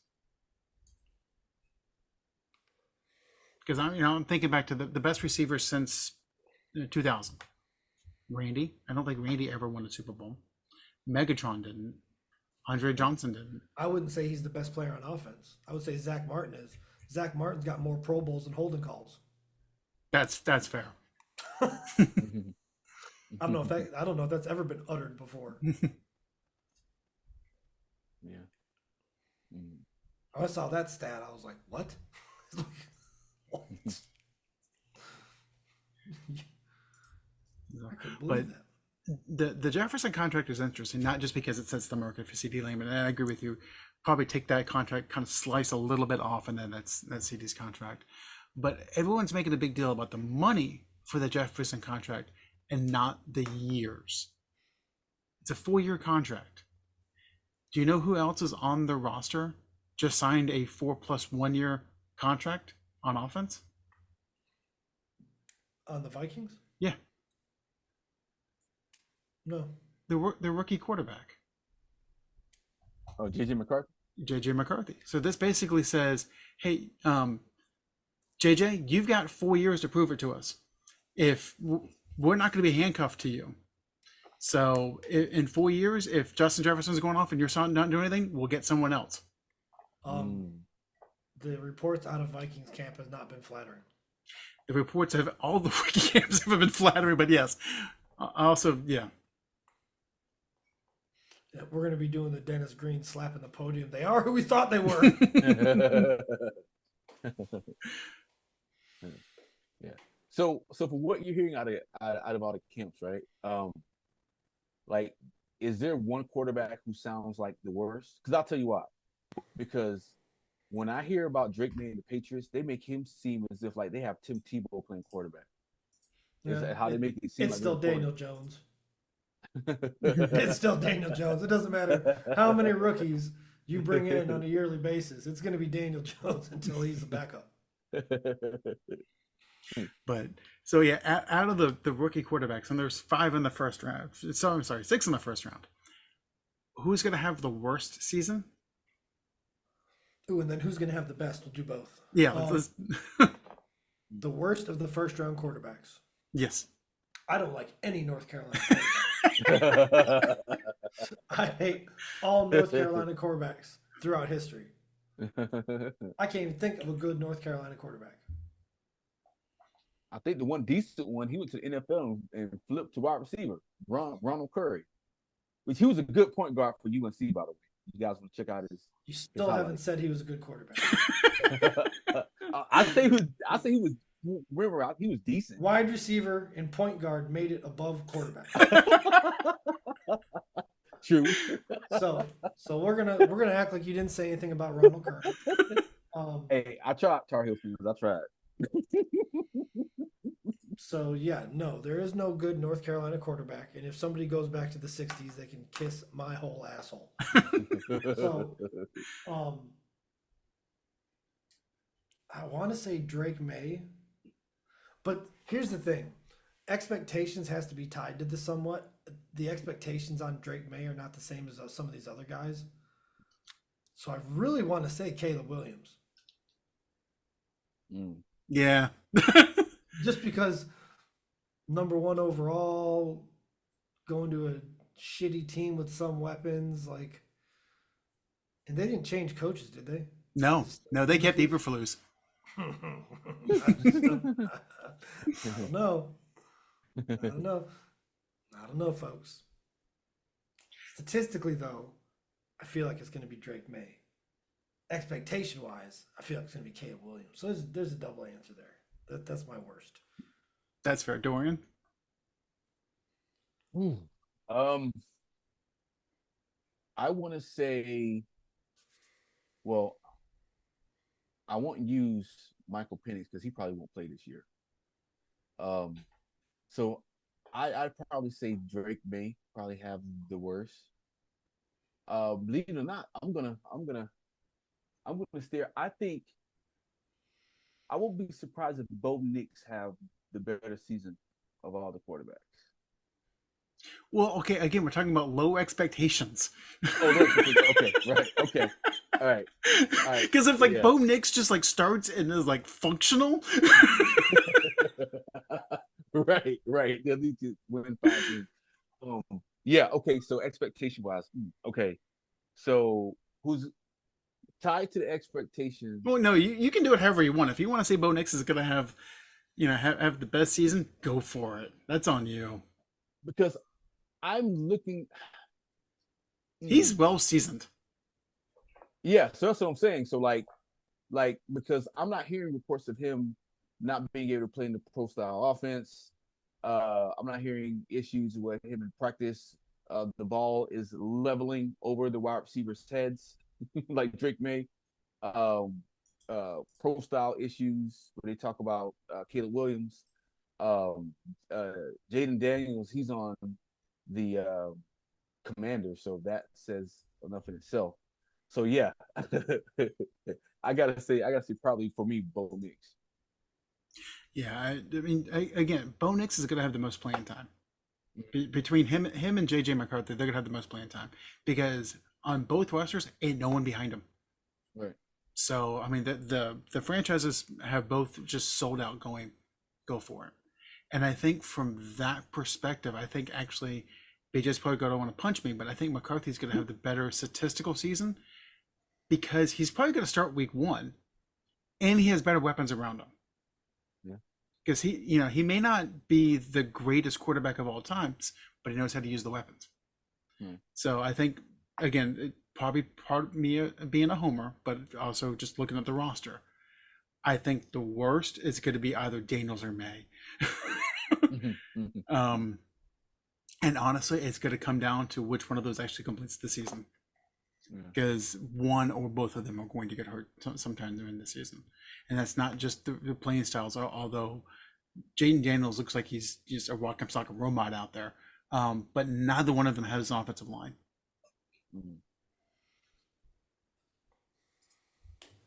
A: Because I'm thinking back to the best receiver since 2000. Randy. I don't think Randy ever won a Super Bowl. Megatron didn't. Andre Johnson didn't.
C: I wouldn't say he's the best player on offense. I would say Zach Martin is. Zach Martin's got more Pro Bowls than holding calls.
A: That's fair.
C: I don't know if that's ever been uttered before.
B: Yeah.
C: I saw that stat. I was like, what? What? I couldn't believe that.
A: The Jefferson contract is interesting, not just because it sets the market for CD Lamb, and I agree with you. Probably take that contract, kind of slice a little bit off, and then that's CD's contract. But everyone's making a big deal about the money for the Jefferson contract and not the years. It's a 4-year contract. Do you know who else is on the roster just signed a 4+1 year contract on offense?
C: On the Vikings?
A: Yeah,
C: No.
A: their rookie quarterback,
B: Oh, JJ McCarthy?
A: JJ McCarthy. So this basically says, hey, JJ, you've got 4 years to prove it to us. If we're not going to be handcuffed to you, so in 4 years, if Justin Jefferson's going off and you're not doing anything, we'll get someone else.
C: The reports out of Vikings camp has not been flattering.
A: The reports of all the rookie camps have been flattering, but yes, also yeah.
C: Yeah, we're going to be doing the Dennis Green slapping the podium. They are who we thought they were.
B: Yeah. So for what you're hearing out of all the camps, right? Like, is there one quarterback who sounds like the worst? Because I'll tell you why. Because when I hear about Drake May and the Patriots, they make him seem as if like they have Tim Tebow playing quarterback. Is that how they make it seem?
C: It's
B: like
C: still Daniel Jones. It's still Daniel Jones. It doesn't matter how many rookies you bring in on a yearly basis. It's going to be Daniel Jones until he's the backup.
A: But so yeah, out of the rookie quarterbacks, and there's 5 in the first round. So I'm sorry, 6 in the first round. Who's going to have the worst season?
C: Ooh, and then who's going to have the best? We'll do both.
A: Yeah,
C: the worst of the first round quarterbacks.
A: yes.
C: I don't like any North Carolina quarterbacks. I hate all North Carolina quarterbacks throughout history. I can't even think of a good North Carolina quarterback.
B: I think the one decent one, he went to the NFL and flipped to wide receiver, Ronald Curry, which he was a good point guard for UNC, by the way. you guys want to check out
C: You
B: his
C: still haven't
B: highlights.
C: said he was a good quarterback.
B: I say he was. I say he was. Remember, he was decent.
C: Wide receiver and point guard made it above quarterback.
B: True.
C: So we're gonna act like you didn't say anything about Ronald Curran.
B: Hey, I tried Tar Heel Fever. I tried.
C: So yeah, no, there is no good North Carolina quarterback, and if somebody goes back to the '60s, they can kiss my whole asshole. So, I want to say Drake May, but here's the thing: expectations has to be tied to this somewhat. The expectations on Drake May are not the same as some of these other guys. So I really want to say Caleb Williams.
A: Yeah.
C: Just because #1 overall, going to a shitty team with some weapons, like, and they didn't change coaches, did they?
A: No, they kept Eberflus.
C: I don't know. I don't know, folks. Statistically, though, I feel like it's going to be Drake May. Expectation-wise, I feel like it's going to be Caleb Williams. So there's a double answer there. That's my worst.
A: That's fair. Dorian?
B: I want to say, well, I won't use Michael Penix because he probably won't play this year. So I'd probably say Drake May probably have the worst. Believe it or not, I'm gonna stare. I think I won't be surprised if Bo Nix have the better season of all the quarterbacks.
A: Well, okay, again, we're talking about low expectations.
B: Oh, okay, right, okay, all right.
A: Because if Bo Nix just starts and is functional,
B: right, they'll need to win 5 games. Yeah, okay. So expectation wise, okay. So who's tied to the expectations?
A: Well, no, you can do it however you want. If you want to say Bo Nix is going to have the best season, go for it. That's on you.
B: Because I'm looking.
A: He's well seasoned.
B: Yeah, so that's what I'm saying. So because I'm not hearing reports of him not being able to play in the pro style offense. I'm not hearing issues with him in practice. The ball is leveling over the wide receivers' heads, like Drake May. Pro style issues where they talk about Caleb Williams. Jaden Daniels, he's on the Commander, so that says enough in itself. So yeah, I gotta say probably for me, Bo Nix.
A: Yeah, I mean, again, Bo Nix is going to have the most playing time. Between him and JJ McCarthy, they're going to have the most playing time because on both rosters, ain't no one behind him.
B: Right.
A: So I mean, the franchises have both just sold out. Go for it. And I think from that perspective, I think actually BJ's probably going to want to punch me, but I think McCarthy's going to have the better statistical season because he's probably going to start week 1 and he has better weapons around him.
B: Yeah.
A: Because he may not be the greatest quarterback of all times, but he knows how to use the weapons. So I think, again, probably part of me being a homer, but also just looking at the roster, I think the worst is going to be either Daniels or May. And honestly, it's going to come down to which one of those actually completes the season. Because one or both of them are going to get hurt sometime during the season. And that's not just the playing styles, although Jaden Daniels looks like he's just a rock and sock robot out there. But neither one of them has an offensive line.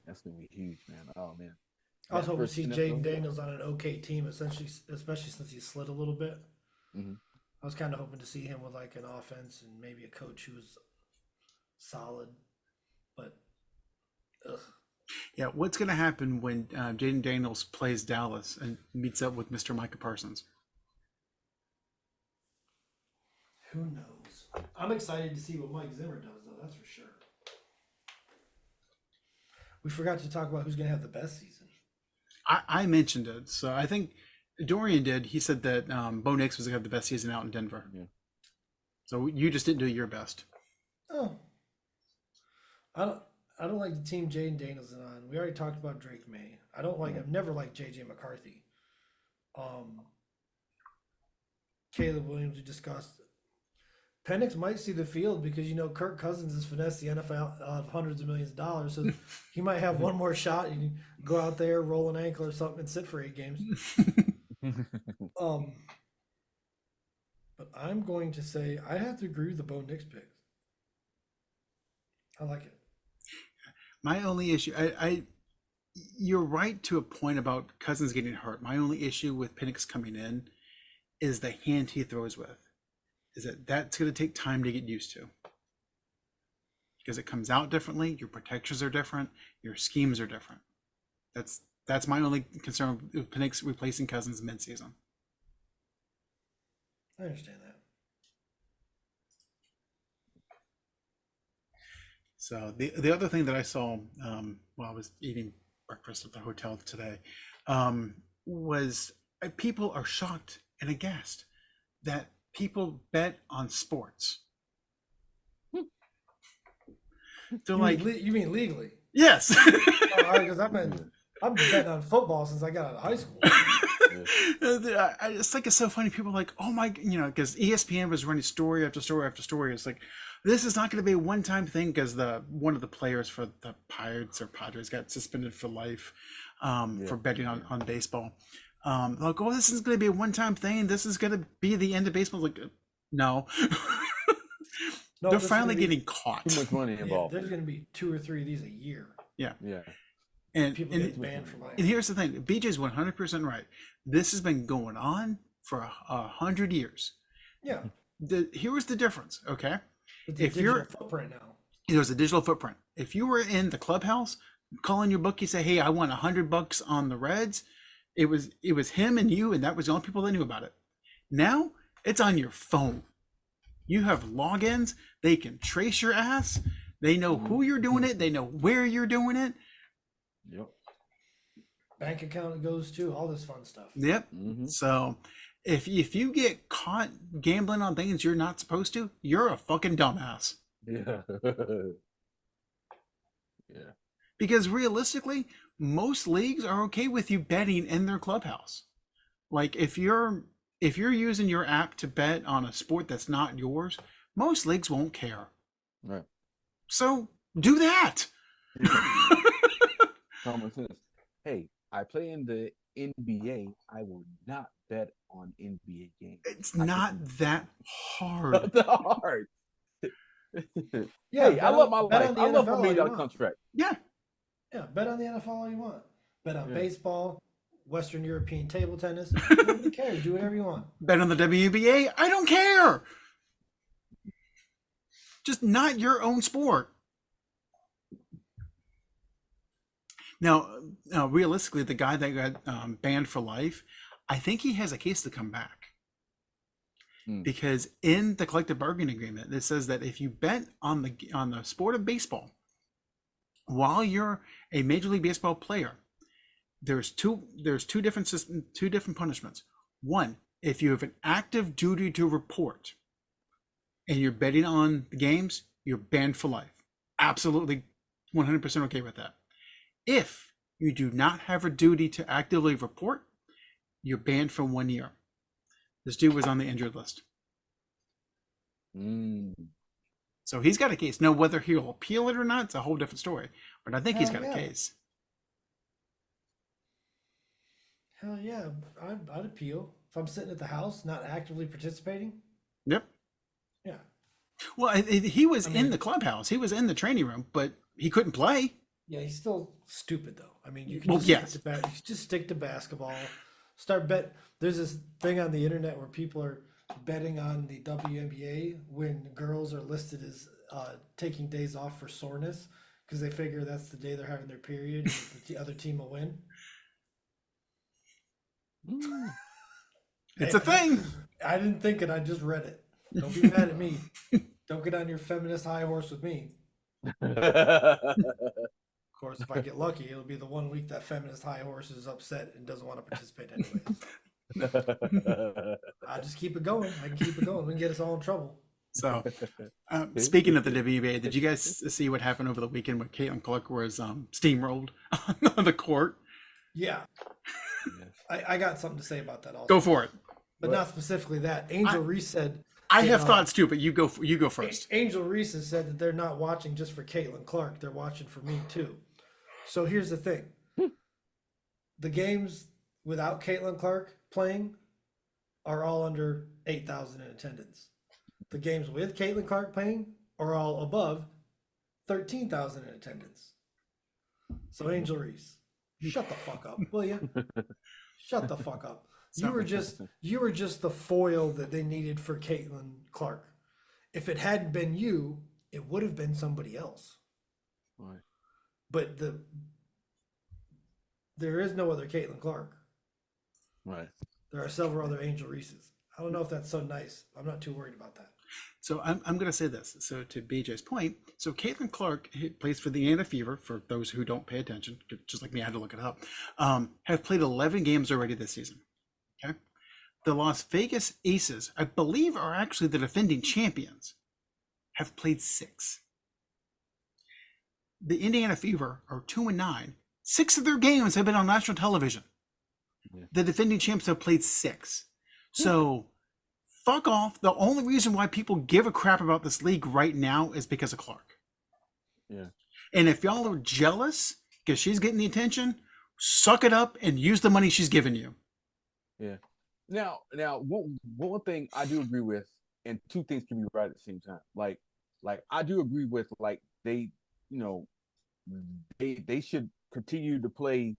C: That's going to be huge, man. Oh, man. I was hoping to see Jaden Daniels on an okay team, especially since he slid a little bit. I was kind of hoping to see him with an offense and maybe a coach who was solid, but
A: yeah. What's going to happen when Jaden Daniels plays Dallas and meets up with Mr. Micah Parsons?
C: Who knows? I'm excited to see what Mike Zimmer does, though. That's for sure. We forgot to talk about who's going to have the best season.
A: I mentioned it, so I think Dorian did. He said that Bo Nix was going to have the best season out in Denver. Yeah. So you just didn't do your best.
C: Oh. I don't. I don't like the team Jaden Danielson on. We already talked about Drake May. I don't like.
B: Mm.
C: I've never liked JJ McCarthy. Um, Caleb Williams, we discussed. Penix might see the field because Kirk Cousins has finessed the NFL out of hundreds of millions of dollars, so he might have one more shot and go out there, roll an ankle or something, and sit for 8 games. Um, but I'm going to say I have to agree with the Bo Nix pick. I like it.
A: My only issue, you're right to a point about Cousins getting hurt. My only issue with Penix coming in is the hand he throws with. Is that's going to take time to get used to, because it comes out differently. Your protections are different. Your schemes are different. That's my only concern with Penix replacing Cousins midseason.
C: I understand that.
A: So the other thing that I saw while I was eating breakfast at the hotel today was people are shocked and aghast that people bet on sports. They're
C: You mean legally?
A: Yes.
C: Because I've been betting on football since I got out of high school.
A: I just think it's so funny. People are like, oh my, because ESPN was running story after story after story. It's like, this is not going to be a one-time thing, because one of the players for the Pirates or Padres got suspended for life for betting on baseball. Like, oh, this is going to be a one-time thing. This is going to be the end of baseball. Like, no.
C: No,
A: They're finally getting caught.
B: Too much money involved.
C: There's going to be 2 or 3 of these a year.
A: Yeah.
B: Yeah.
A: And
C: people get banned for life.
A: And here's the thing: BJ's 100% right. This has been going on for 100 years.
C: Yeah.
A: Here's the difference, okay?
C: It's a digital footprint now.
A: There's a digital footprint. If you were in the clubhouse, calling your bookie, say, "Hey, I won $100 on the Reds," it was him and you, and that was the only people that knew about it. Now it's on your phone. You have logins. They can trace your ass. They know who you're doing it. They know where you're doing it.
B: Yep.
C: Bank account it goes to, all this fun stuff.
A: Yep.
B: Mm-hmm.
A: So if you get caught gambling on things you're not supposed to, you're a fucking dumbass.
B: Yeah. Yeah.
A: Because realistically, most leagues are okay with you betting in their clubhouse. Like if you're using your app to bet on a sport that's not yours, most leagues won't care.
B: Right.
A: So do that.
B: Common sense. Hey, I play in the NBA. I will not bet on NBA games.
A: It's not that hard.
B: Not that hard.
C: Yeah,
B: hey, I love my life. I love
C: NFL
B: my $1 million contract.
A: Yeah.
C: Yeah, bet on the NFL all you want. Bet on baseball, Western European table tennis. Nobody cares. Do whatever you want.
A: Bet on the WNBA. I don't care. Just not your own sport. Now, realistically, the guy that got banned for life, I think he has a case to come back. Because in the collective bargaining agreement, it says that if you bet on the sport of baseball while you're a Major League Baseball player, there's two different punishments. One, if you have an active duty to report and you're betting on the games, you're banned for life. Absolutely 100% okay with that. If you do not have a duty to actively report, you're banned for 1 year. This dude was on the injured list. So he's got a case. Now, whether he'll appeal it or not, it's a whole different story. But I think he's got a case.
C: Hell yeah. I'd appeal. If I'm sitting at the house, not actively participating.
A: Yep.
C: Yeah.
A: Well, he was in the clubhouse. He was in the training room, but he couldn't play.
C: Yeah, he's still stupid, though. I mean, you can just stick to basketball. There's this thing on the internet where people are betting on the WNBA when girls are listed as taking days off for soreness because they figure that's the day they're having their period and the other team will win.
A: It's a thing.
C: I didn't think it. I just read it. Don't be mad at me. Don't get on your feminist high horse with me. Of course, if I get lucky, it'll be the 1 week that feminist high horse is upset and doesn't want to participate anyway. I just keep it going. I can keep it going. We can get us all in trouble.
A: So, speaking of the WNBA, did you guys see what happened over the weekend when Caitlin Clark was steamrolled on the court?
C: Yeah, I got something to say about that also.
A: Go for it.
C: But not specifically that. Angel Reese said
A: I have thoughts too, but you go first.
C: Angel Reese has said that they're not watching just for Caitlin Clark; they're watching for me too. So here's the thing: the games without Caitlin Clark playing are all under 8,000 in attendance. The games with Caitlin Clark playing are all above 13,000 in attendance. So Angel Reese, shut the fuck up, will you? Shut the fuck up. You were just the foil that they needed for Caitlin Clark. If it hadn't been you, it would have been somebody else.
B: Right.
C: But there is no other Caitlin Clark.
B: Right.
C: There are several other Angel Reeses. I don't know if that's so nice. I'm not too worried about that.
A: So I'm going to say this. So to BJ's point, so Caitlin Clark plays for the Indiana Fever, for those who don't pay attention, just like me, I had to look it up, have played 11 games already this season. Okay. The Las Vegas Aces, I believe, are actually the defending champions, have played 6. The Indiana Fever are 2-9. 6 of their games have been on national television. Yeah. The defending champs have played 6. So fuck off. The only reason why people give a crap about this league right now is because of Clark.
B: Yeah.
A: And if y'all are jealous because she's getting the attention, suck it up and use the money she's giving you.
B: Yeah. Now, one thing I do agree with, and two things can be right at the same time. Like I do agree with, like, they should continue to play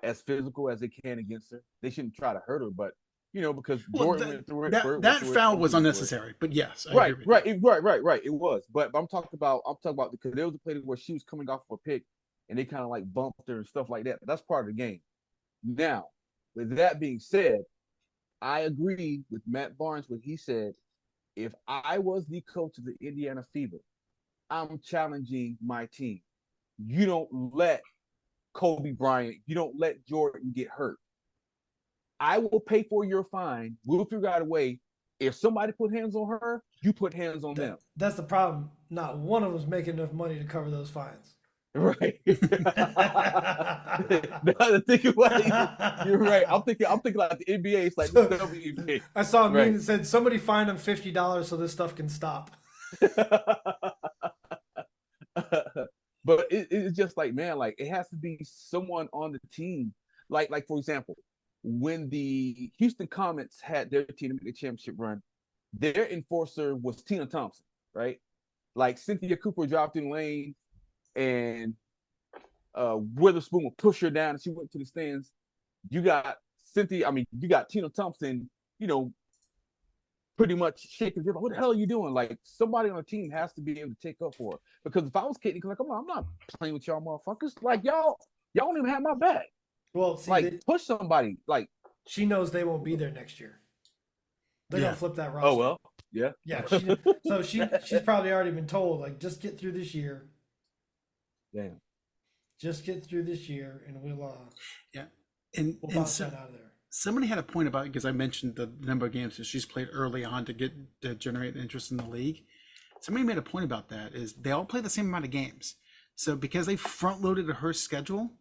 B: as physical as they can against her. They shouldn't try to hurt her, but because Jordan went through it.
A: That foul was unnecessary, but yes, I agree with you.
B: Right. It was, but I'm talking about because there was a play where she was coming off of a pick, and they kind of like bumped her and stuff like that. That's part of the game. Now, with that being said, I agree with Matt Barnes when he said, if I was the coach of the Indiana Fever, I'm challenging my team. You don't let Kobe Bryant, you don't let Jordan get hurt. I will pay for your fine. We'll figure out a way. If somebody put hands on her, you put hands on them.
C: That's the problem. Not one of them's making enough money to cover those fines.
B: Right. Now to think about it, you're right. I'm thinking like the NBA. It's like the WNBA.
C: I saw a meme that said somebody fined them $50 so this stuff can stop.
B: But it's just like, man, like it has to be someone on the team. Like for example, when the Houston Comets had their team to make the championship run, their enforcer was Tina Thompson, right? Like Cynthia Cooper dropped in lane, and Witherspoon would push her down, and she went to the stands. You got Tina Thompson, pretty much shaking. What the hell are you doing? Like, somebody on the team has to be able to take up for her. Because if I was Katie, like, come on, I'm not playing with y'all motherfuckers. Like, y'all don't even have my back.
C: Well, see,
B: like, push somebody. Like,
C: she knows they won't be there next year. They're gonna flip that roster.
B: Oh well, yeah.
C: So she's probably already been told, like, just get through this year.
B: Damn.
C: Just get through this year, and we'll
A: and
C: bounce that out of there.
A: Somebody had a point about it because I mentioned the number of games that she's played early on to generate interest in the league. Somebody made a point about that is they all play the same amount of games. So because they front loaded her schedule,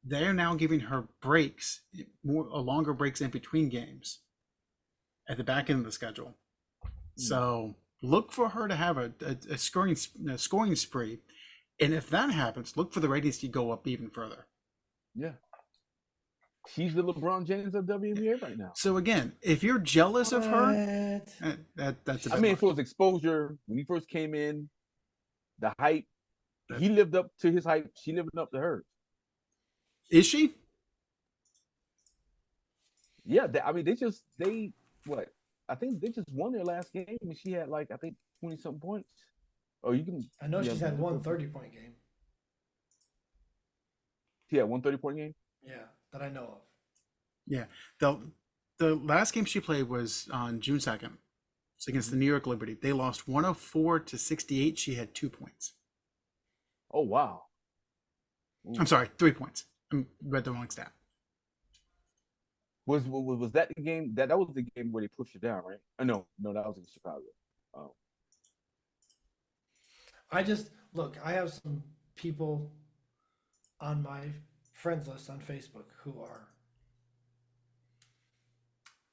A: they're now giving her breaks, longer breaks in between games at the back end of the schedule. So look for her to have a scoring spree. And if that happens, look for the ratings to go up even further.
B: Yeah. She's the LeBron James of WNBA right now.
A: So again, if you're jealous of her, that's a bit
B: if it was exposure when he first came in, the hype, he lived up to his hype. She lived up to hers.
A: Is she?
B: Yeah, I think they just won their last game, and she had 20-something points. Oh, you can.
C: I know she's had one 30-point game.
B: She had one 30-point game?
C: Yeah, that I know of.
A: Yeah. The last game she played was on June 2nd. It's against the New York Liberty. They lost 104-68. She had 2 points.
B: Oh, wow.
A: Ooh. I'm sorry, 3 points. I read the wrong stat.
B: Was that the game? That was the game where they pushed her down, right? No, that was in Chicago. Oh.
C: Look, I have some people on my friends list on Facebook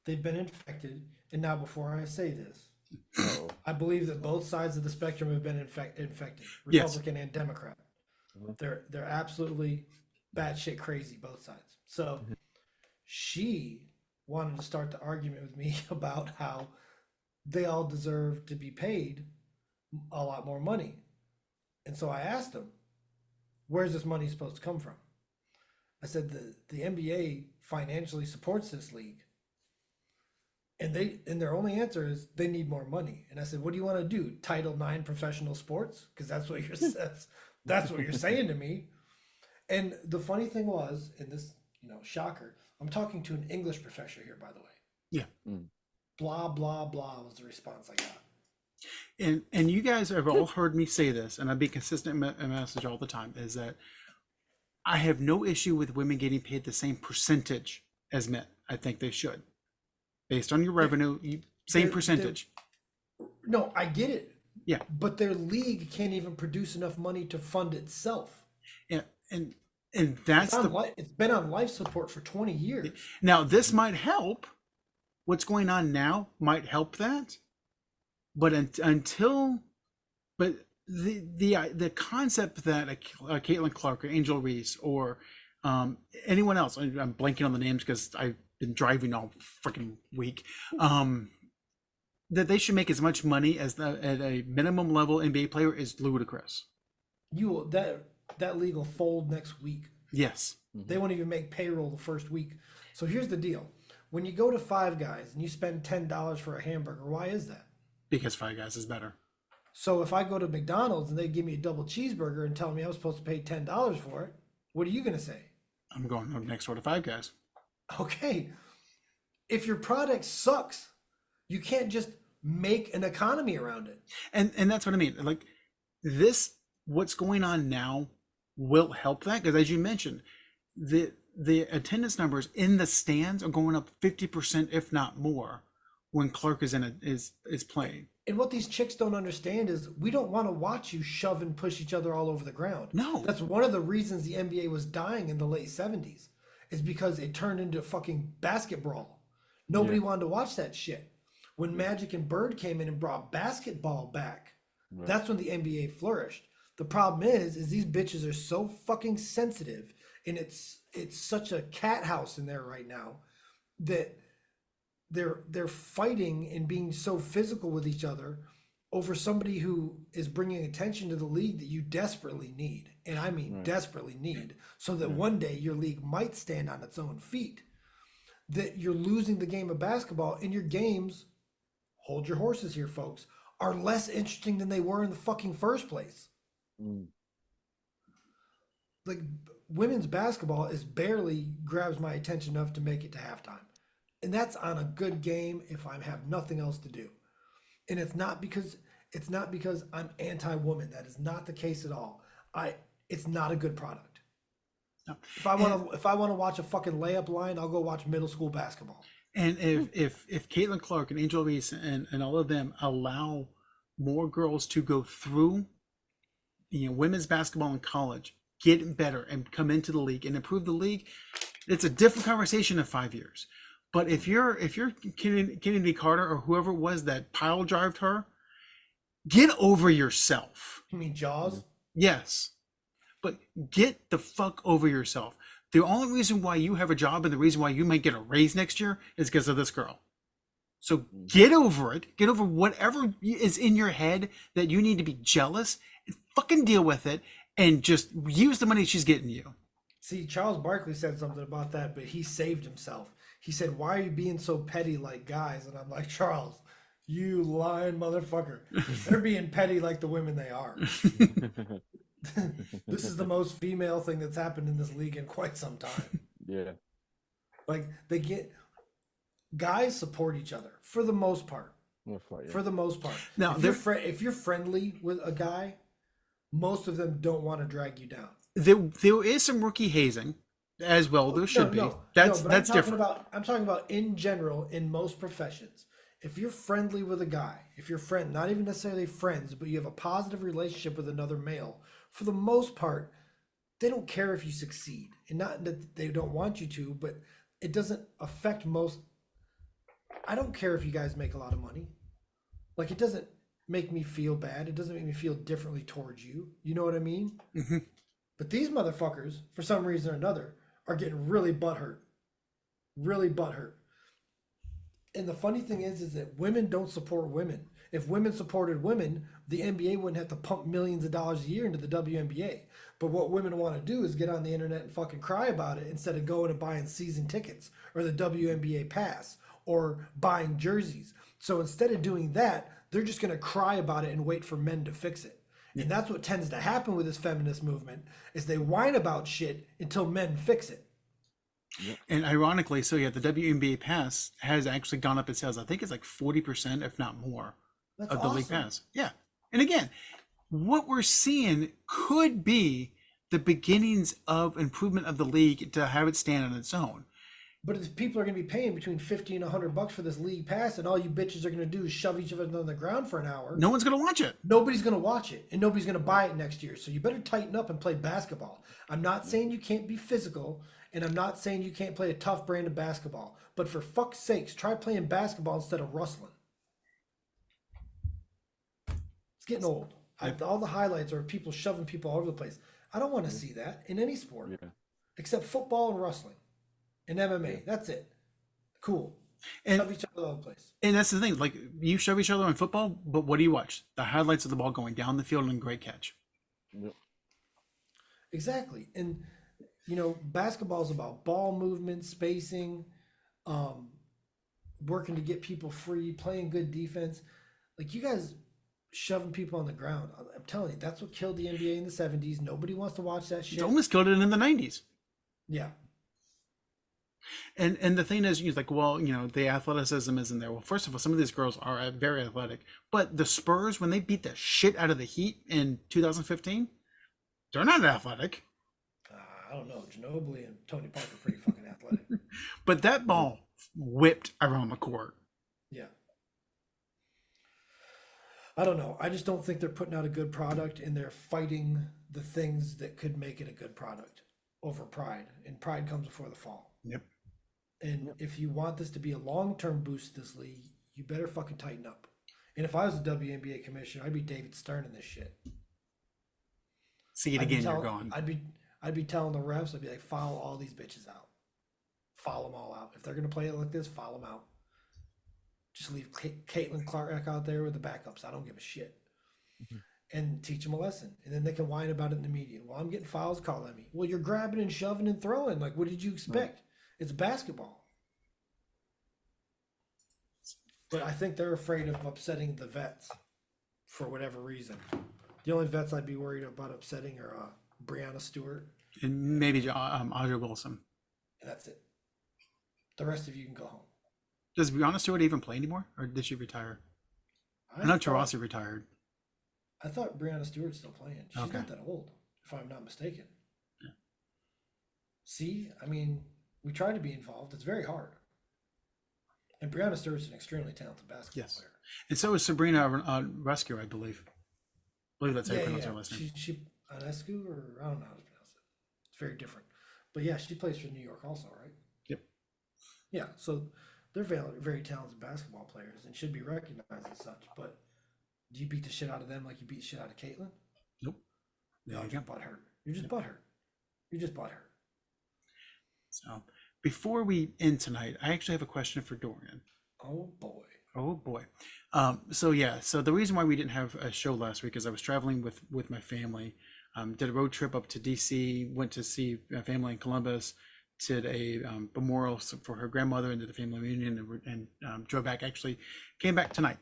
C: they've been infected. And now, before I say this,
B: Uh-oh.
C: I believe that both sides of the spectrum have been infected,
A: Yes.
C: Republican and Democrat.
B: Mhm.
C: They're absolutely batshit crazy, both sides. So she wanted to start the argument with me about how they all deserve to be paid a lot more money. And so I asked them, where's this money supposed to come from? I said the NBA financially supports this league. And their only answer is they need more money. And I said, what do you want to do? Title IX professional sports? Because that's what that's what you're saying to me. And the funny thing was, in this, shocker, I'm talking to an English professor here, by the way.
A: Yeah.
C: Blah, blah, blah was the response I got.
A: And you guys have all heard me say this, and I've been consistent in my message all the time, is that I have no issue with women getting paid the same percentage as men. I think they should. Based on your revenue, same percentage.
C: No, I get it.
A: Yeah.
C: But their league can't even produce enough money to fund itself.
A: Yeah, and that's
C: it's been on life support for 20 years.
A: Now, this might help. What's going on now might help that. But the concept that Caitlin Clark or Angel Reese or anyone else, I'm blanking on the names because I've been driving all freaking week, that they should make as much money as at a minimum level NBA player is ludicrous.
C: That league will fold next week.
A: Yes.
C: They won't even make payroll the first week. So here's the deal. When you go to Five Guys and you spend $10 for a hamburger, why is that? Because
A: Five Guys is better.
C: So if I go to McDonald's and they give me a double cheeseburger and tell me I'm supposed to pay $10 for it, what are you going to say?
A: I'm going next door to Five Guys.
C: Okay. If your product sucks, you can't just make an economy around it.
A: And that's what I mean. Like what's going on now will help that, because as you mentioned, the attendance numbers in the stands are going up 50%, if not more, when Clark is playing.
C: And what these chicks don't understand is we don't want to watch you shove and push each other all over the ground.
A: No.
C: That's one of the reasons the NBA was dying in the late 70s, is because it turned into fucking basketball. Nobody wanted to watch that shit. When Magic and Bird came in and brought basketball back, that's when the NBA flourished. The problem is these bitches are so fucking sensitive, and it's such a cat house in there right now that they're fighting and being so physical with each other over somebody who is bringing attention to the league that you desperately need, and I mean desperately need, so that one day your league might stand on its own feet. That you're losing the game of basketball, and your games, hold your horses here, folks, are less interesting than they were in the fucking first place. Like, women's basketball barely grabs my attention enough to make it to halftime. And that's on a good game if I have nothing else to do. And it's not because I'm anti-woman. That is not the case at all. It's not a good product.
A: No.
C: If I want to watch a fucking layup line, I'll go watch middle school basketball.
A: And if Caitlin Clark and Angel Reese and all of them allow more girls to go through women's basketball in college, get better and come into the league and improve the league, it's a different conversation in 5 years. But if you're Kennedy Carter or whoever it was that pile drived her, get over yourself.
C: You mean Jaws?
A: Yes. But get the fuck over yourself. The only reason why you have a job and the reason why you might get a raise next year is because of this girl. So get over it. Get over whatever is in your head that you need to be jealous, and fucking deal with it, and just use the money she's getting you.
C: See, Charles Barkley said something about that, but he saved himself. He said, "Why are you being so petty like guys?" And I'm like, Charles, you lying motherfucker. They're being petty like the women they are. This is the most female thing that's happened in this league in quite some time.
B: Yeah.
C: Like, guys support each other for the most part. For the most part.
A: Now,
C: if you're friendly with a guy, most of them don't want to drag you down.
A: There is some rookie hazing as well. There should be. That's different.
C: I'm talking about in general in most professions. If you're friendly with a guy, if you're friend, not even necessarily friends, but you have a positive relationship with another male, for the most part, they don't care if you succeed. And not that they don't want you to, but it doesn't affect most. I don't care if you guys make a lot of money. Like, it doesn't make me feel bad. It doesn't make me feel differently towards you. You know what I mean?
A: Mm-hmm.
C: But these motherfuckers, for some reason or another, are getting really butthurt. Really butthurt. And the funny thing is that women don't support women. If women supported women, the NBA wouldn't have to pump millions of dollars a year into the WNBA. But what women want to do is get on the internet and fucking cry about it instead of going and buying season tickets or the WNBA pass or buying jerseys. So instead of doing that, they're just going to cry about it and wait for men to fix it. And that's what tends to happen with this feminist movement is they whine about shit until men fix it.
A: And ironically, so yeah, the WNBA pass has actually gone up in sales. I think it's like 40%, if not more,
C: That's
A: of the league
C: awesome.
A: pass. Yeah. And again, what we're seeing could be the beginnings of improvement of the league to have it stand on its own.
C: But if people are going to be paying between 50 and $100 for this league pass, and all you bitches are going to do is shove each other on the ground for an hour,
A: No one's going to watch it.
C: nobody's going to watch it, and nobody's going to buy it next year. So you better tighten up and play basketball. I'm not saying you can't be physical, and I'm not saying you can't play a tough brand of basketball. But for fuck's sakes, try playing basketball instead of rustling. It's getting old. All the highlights are people shoving people all over the place. I don't want to see that in any sport,
B: Yeah.
C: except football and wrestling and MMA. That's it. Cool.
A: And
C: Shove each other all over the place.
A: and that's the thing. Like, you shove each other in football, but what do you watch? The highlights of the ball going down the field and great catch.
B: Yep.
C: Exactly. And, basketball is about ball movement, spacing, working to get people free, playing good defense. Like, you guys shoving people on the ground. I'm telling you, that's what killed the NBA in the 70s. Nobody wants to watch that shit.
A: It's almost killed it in the 90s.
C: Yeah.
A: And the thing is, you're like, well, the athleticism isn't there. Well, first of all, some of these girls are very athletic. But the Spurs, when they beat the shit out of the Heat in 2015, they're not athletic.
C: I don't know. Ginobili and Tony Parker are pretty fucking athletic.
A: But that ball whipped around the court.
C: Yeah. I don't know. I just don't think they're putting out a good product, and they're fighting the things that could make it a good product over pride. And pride comes before the fall.
A: Yep.
C: And if you want this to be a long-term boost to this league, you better fucking tighten up. And if I was a WNBA commissioner, I'd be David Stern in this shit.
A: See it
C: I'd be
A: again, you're
C: telling-
A: gone.
C: I'd be telling the refs, I'd be like, foul all these bitches out. Foul them all out. If they're gonna play it like this, foul them out. Just leave Caitlin Clark out there with the backups. I don't give a shit. And teach them a lesson. And then they can whine about it in the media. Well, I'm getting fouls called at me. Well, you're grabbing and shoving and throwing. Like, what did you expect? It's basketball. But I think they're afraid of upsetting the vets for whatever reason. The only vets I'd be worried about upsetting are Breanna Stewart,
A: And maybe Audrey Wilson.
C: and that's it. The rest of you can go home.
A: Does Brianna Stewart even play anymore? Or did she retire? I know Taurasi retired.
C: I thought Breanna Stewart's still playing. She's
A: Okay.
C: not that old, if I'm not mistaken.
A: Yeah.
C: See, I mean, we try to be involved. It's very hard. And Breanna Stewart's an extremely talented basketball
A: Yes.
C: player.
A: And so is Sabrina Rescue, I believe. I believe that's how you pronounce her last name.
C: She Anescu, or I don't know how to pronounce it. It's very different. But yeah, she plays for New York also, right?
A: Yep.
C: Yeah, so they're very, very talented basketball players and should be recognized as such. But do you beat the shit out of them like you beat the shit out of Caitlin?
A: Nope. There
C: No,
A: you
C: you're
A: go.
C: butthurt. You're just butthurt. You're just butthurt.
A: So before we end tonight, I actually have a question for Dorian.
C: Oh boy.
A: Oh boy. So the reason why we didn't have a show last week is I was traveling with my family. Did a road trip up to DC, went to see my family in Columbus, did a memorial for her grandmother, and did a family reunion, and drove back. Actually, came back tonight.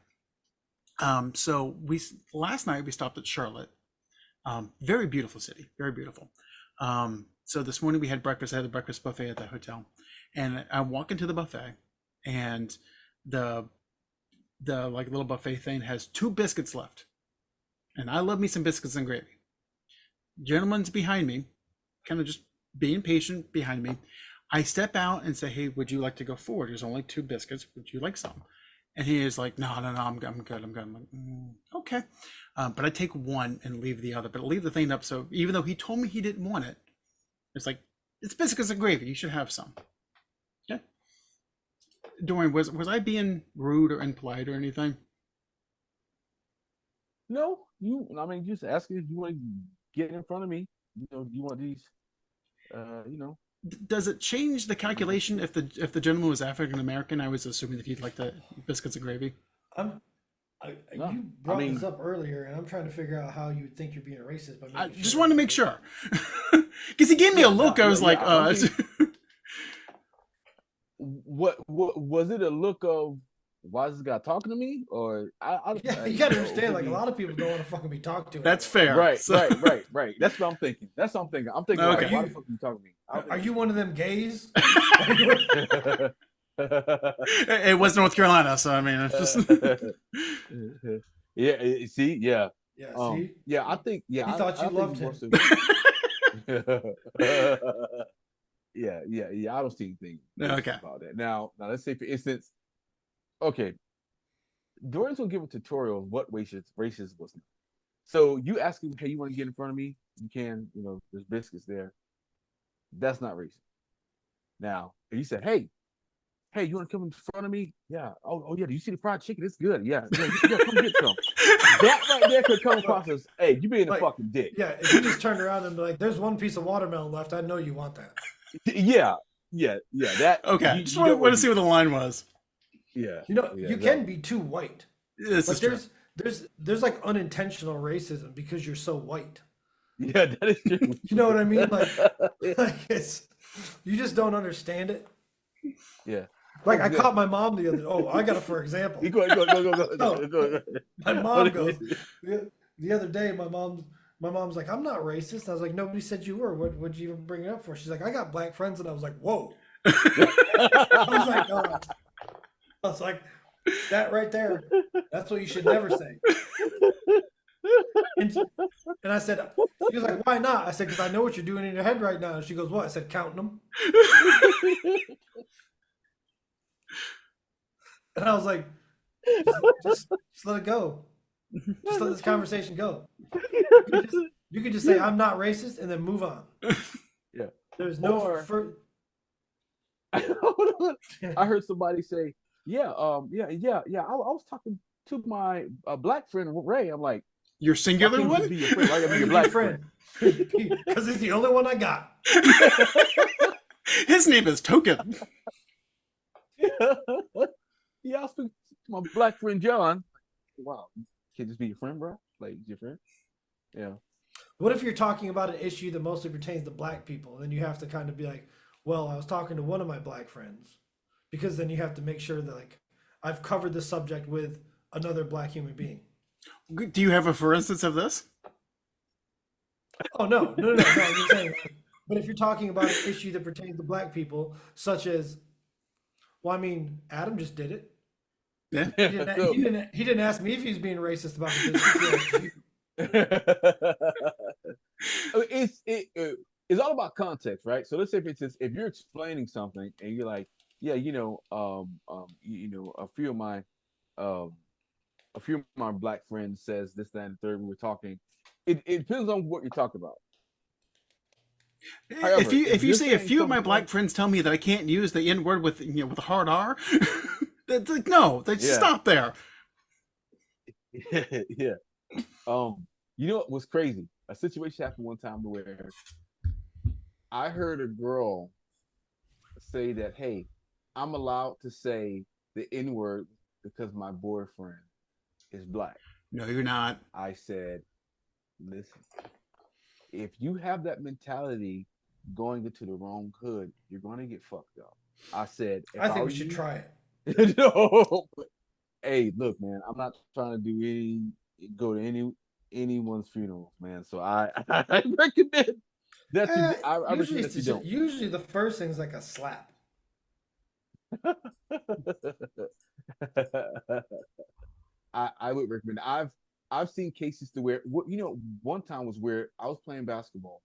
A: So last night we stopped at Charlotte. Very beautiful city, very beautiful. So this morning we had breakfast. I had a breakfast buffet at the hotel, and I walk into the buffet, and the like little buffet thing has 2 biscuits left, and I love me some biscuits and gravy. Gentleman's behind me, kind of just being patient behind me. I step out and say, "Hey, would you like to go forward? There's only 2 biscuits. Would you like some?" And he is like, no, I'm good. I'm good. I'm like, okay. But I take one and leave the other, but leave the thing up. So even though he told me he didn't want it, it's like, it's biscuits and gravy. You should have some. Okay. Dorian, was I being rude or impolite or anything?
B: No, I mean, just asking if you want to get in front of me. You want these, you know.
A: Does it change the calculation if the gentleman was African American? I was assuming that he'd like the biscuits and gravy.
C: I'm,
B: No,
C: you
B: I
C: brought
B: mean,
C: this up earlier, and I'm trying to figure out how you think you're being racist by
A: I
C: making
A: just
C: sure.
A: wanted to make sure. Because he gave me a look. I was like,
B: I think, what was it? A look of why is this guy talking to me? Or
C: Yeah, you gotta understand. Like a
B: maybe-
C: lot of people don't want to fucking be talked to.
A: that's
C: anymore.
A: fair.
B: Right,
A: So-
B: right. That's what I'm thinking. I'm thinking,
A: Okay.
B: like, why the fuck are you talking to me?
C: Are you one of them gays?
A: It was North Carolina, so I mean, it's just
B: Yeah, see, yeah.
C: Yeah.
B: Um,
C: See,
B: yeah, I think, yeah,
C: he thought you
B: I think
C: loved
B: more
C: him.
B: so- yeah. I don't see anything
A: Okay.
B: about that. Now, let's say for instance, okay, Dorian's will give a tutorial of what racist was. So you ask him, hey, you want to get in front of me? You can, there's biscuits there. That's not racist. Now, if you said, hey, you want to come in front of me? Yeah. Oh yeah. Do you see the fried chicken? It's good. Yeah. Come get some. That right there could come across as, hey, you being a
C: Like,
B: fucking dick.
C: yeah. If you just turned around and be like, "There's one piece of watermelon left," I know you want that.
B: Yeah. That.
A: Okay.
B: You
A: Just
B: don't
A: want to see what the line was.
B: Yeah.
C: You can be too white.
A: This
C: Like
A: is true.
C: there's like unintentional racism because you're so white.
B: Yeah, that is true.
C: You know what I mean? Like it's you just don't understand it.
B: Yeah.
C: Like I caught my mom the other. Oh, I got it for example.
B: You go.
C: No. My mom goes the other day. My mom's like, "I'm not racist." And I was like, "Nobody said you were. What'd you even bring it up for?" She's like, "I got black friends," and I was like, "Whoa." I was like, that right there. That's what you should never say. And I said, she was like, "Why not?" I said, "Because I know what you're doing in your head right now." And she goes, "What?" I said, "Counting them." And I was like, just let it go. Just let this conversation go. You could just say, "I'm not racist," and then move on.
B: Yeah.
C: There's no
B: Or- I heard somebody say, yeah. I was talking to my black friend Ray. I'm like,
A: Your
B: why
A: singular
B: can't you
A: one?
B: just be your friend? Why gotta be your
C: Be a
B: black friend?
C: because he's the only one I got.
A: His name is Token.
B: Yeah, I'll speak to my black friend John. Wow, can't just be your friend, bro. Like your friend. Yeah.
C: What if you're talking about an issue that mostly pertains to black people? Then you have to kind of be like, "Well, I was talking to one of my black friends," because then you have to make sure that like I've covered the subject with another black human being.
A: Do you have a for instance of this?
C: Oh no. I'm just saying. But if you're talking about an issue that pertains to black people, such as, well, I mean, Adam just did it.
A: Yeah.
C: He didn't ask me if he was being racist about the
B: I mean, it's all about context, right? So let's say, for instance, if you're explaining something and you're like, yeah, a few of my black friends says this, that, and the third. We were talking. It depends on what you're talking about. However,
A: if you
B: you're
A: say a
B: saying
A: few of my
B: something
A: black
B: like-
A: friends tell me that I can't use the N word with with a hard R, that's like no, they just
B: Yeah.
A: stop there.
B: Yeah. You know what was crazy? A situation happened one time where I heard a girl say that, hey, I'm allowed to say the N-word because my boyfriend is black.
A: No, you're not.
B: I said, listen, if you have that mentality going into the wrong hood, you're going to get fucked up. I said, if
C: I think
B: were
C: we should
B: you-
C: try it.
B: No, but, hey, look, man, I'm not trying to go to anyone's funeral, man. So I recommend that you. I
C: Usually,
B: recommend that you don't.
C: usually the first thing's like a slap.
B: I would recommend. I've seen cases to where one time was where I was playing basketball,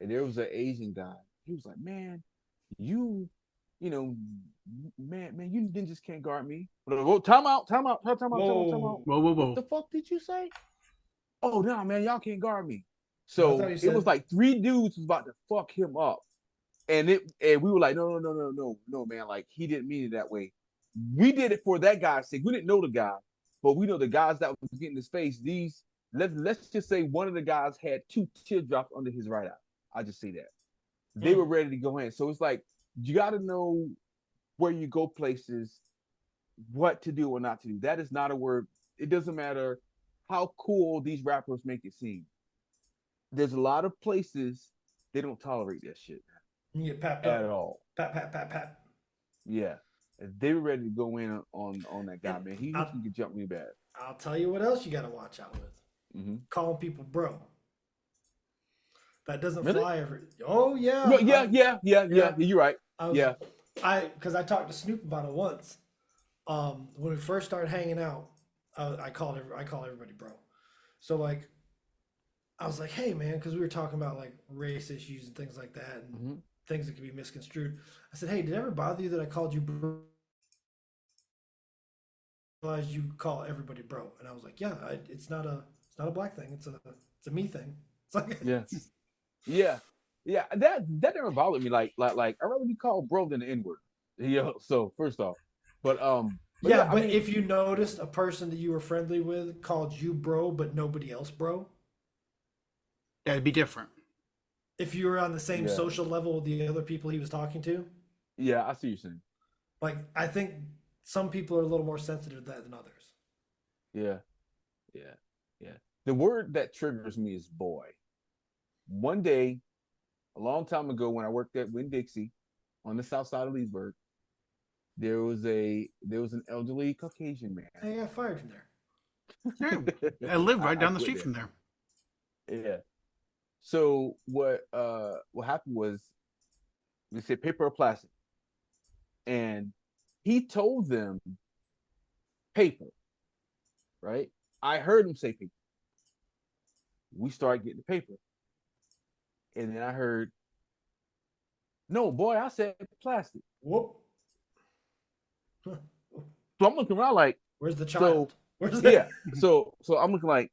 B: and there was an Asian guy. He was like, "Man, you you know, man, you just can't guard me. Whoa, time out.
C: Whoa.
A: Whoa, whoa,
B: What
A: whoa.
B: the fuck did you say? Oh no, man, y'all can't guard me.
C: No, I thought
B: So
C: you
B: it was
C: said
B: like 3 dudes was about to fuck him up. And we were like, no, man, like he didn't mean it that way. We did it for that guy's sake. We didn't know the guy, but we know the guys that was getting his face. Let's just say one of the guys had 2 teardrops under his right eye. I just say that. They were ready to go in. So it's like you got to know where you go places, what to do or not to do. That is not a word. It doesn't matter how cool these rappers make it seem. There's a lot of places they don't tolerate that shit
C: you get papped
B: at
C: up.
B: all.
C: Pat.
B: Yeah. They were ready to go in on that guy,
C: And
B: man. He
C: I'll,
B: can jump me bad.
C: I'll tell you what else you got to watch out with.
B: Mm-hmm.
C: Calling people bro. That doesn't
B: Really?
C: fly every. Oh yeah.
B: Well, yeah. You're right.
C: Because I talked to Snoop about it once. When we first started hanging out, I call everybody bro. So like, I was like, hey man, because we were talking about like race issues and things like that, and things that could be misconstrued. I said, hey, did it ever bother you that I called you bro? Realized you call everybody bro, and I was like, yeah, it's not a black thing. It's a me thing. It's like
B: Yeah. That never bothered me. Like I'd rather be called bro than the N-word. So first off. But
C: yeah,
B: I
C: but
B: mean,
C: if you noticed a person that you were friendly with called you bro, but nobody else bro,
A: That'd be different.
C: if you were on the same
B: Yeah.
C: social level with the other people he was talking to,
B: yeah, I see what you're saying.
C: like I think some people are a little more sensitive to that than others.
B: Yeah. The word that triggers me is boy. One day, a long time ago, when I worked at Winn-Dixie on the south side of Leesburg, there was an elderly Caucasian man.
C: I got fired from there.
A: Yeah, I live right down the
B: quit
A: street from there.
B: Yeah. So what happened was they said paper or plastic, and he told them paper, right? I heard him say paper. We started getting the paper, and then I heard, no, boy, I said plastic.
C: Whoop.
B: So I'm looking around like,
C: Where's the child? Where's
B: yeah. So I'm looking like,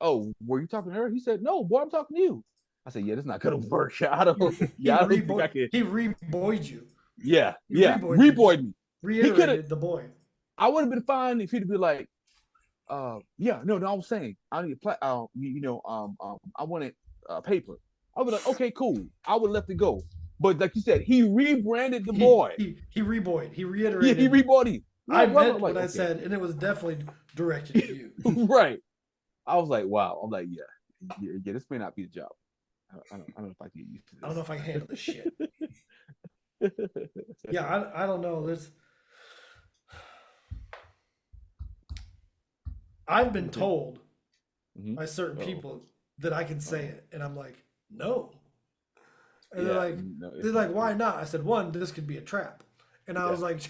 B: oh, were you talking to her? He said, no, boy, I'm talking to you. I said, yeah, this is not gonna work. I don't think I can.
C: He re-boyed you.
B: Yeah.
C: Reboyed
B: me.
C: Reiterated the boy.
B: I would have been fine if he'd be like, yeah, no, I was saying, I need I wanted paper. I was like, okay, cool. I would have left it go. But like you said, he rebranded the boy.
C: He reboyed. He reiterated.
B: He rebodied.
C: I meant what I said, and it was definitely directed at you.
B: Right. I was like, wow. I'm like, yeah, this may not be the job. I don't know if I can get used to this.
C: I don't know if I can handle this shit. Yeah, I don't know. I've been told by certain people that I can say it, and I'm like, no. And they're like, why not? I said, one, this could be a trap, and I was like,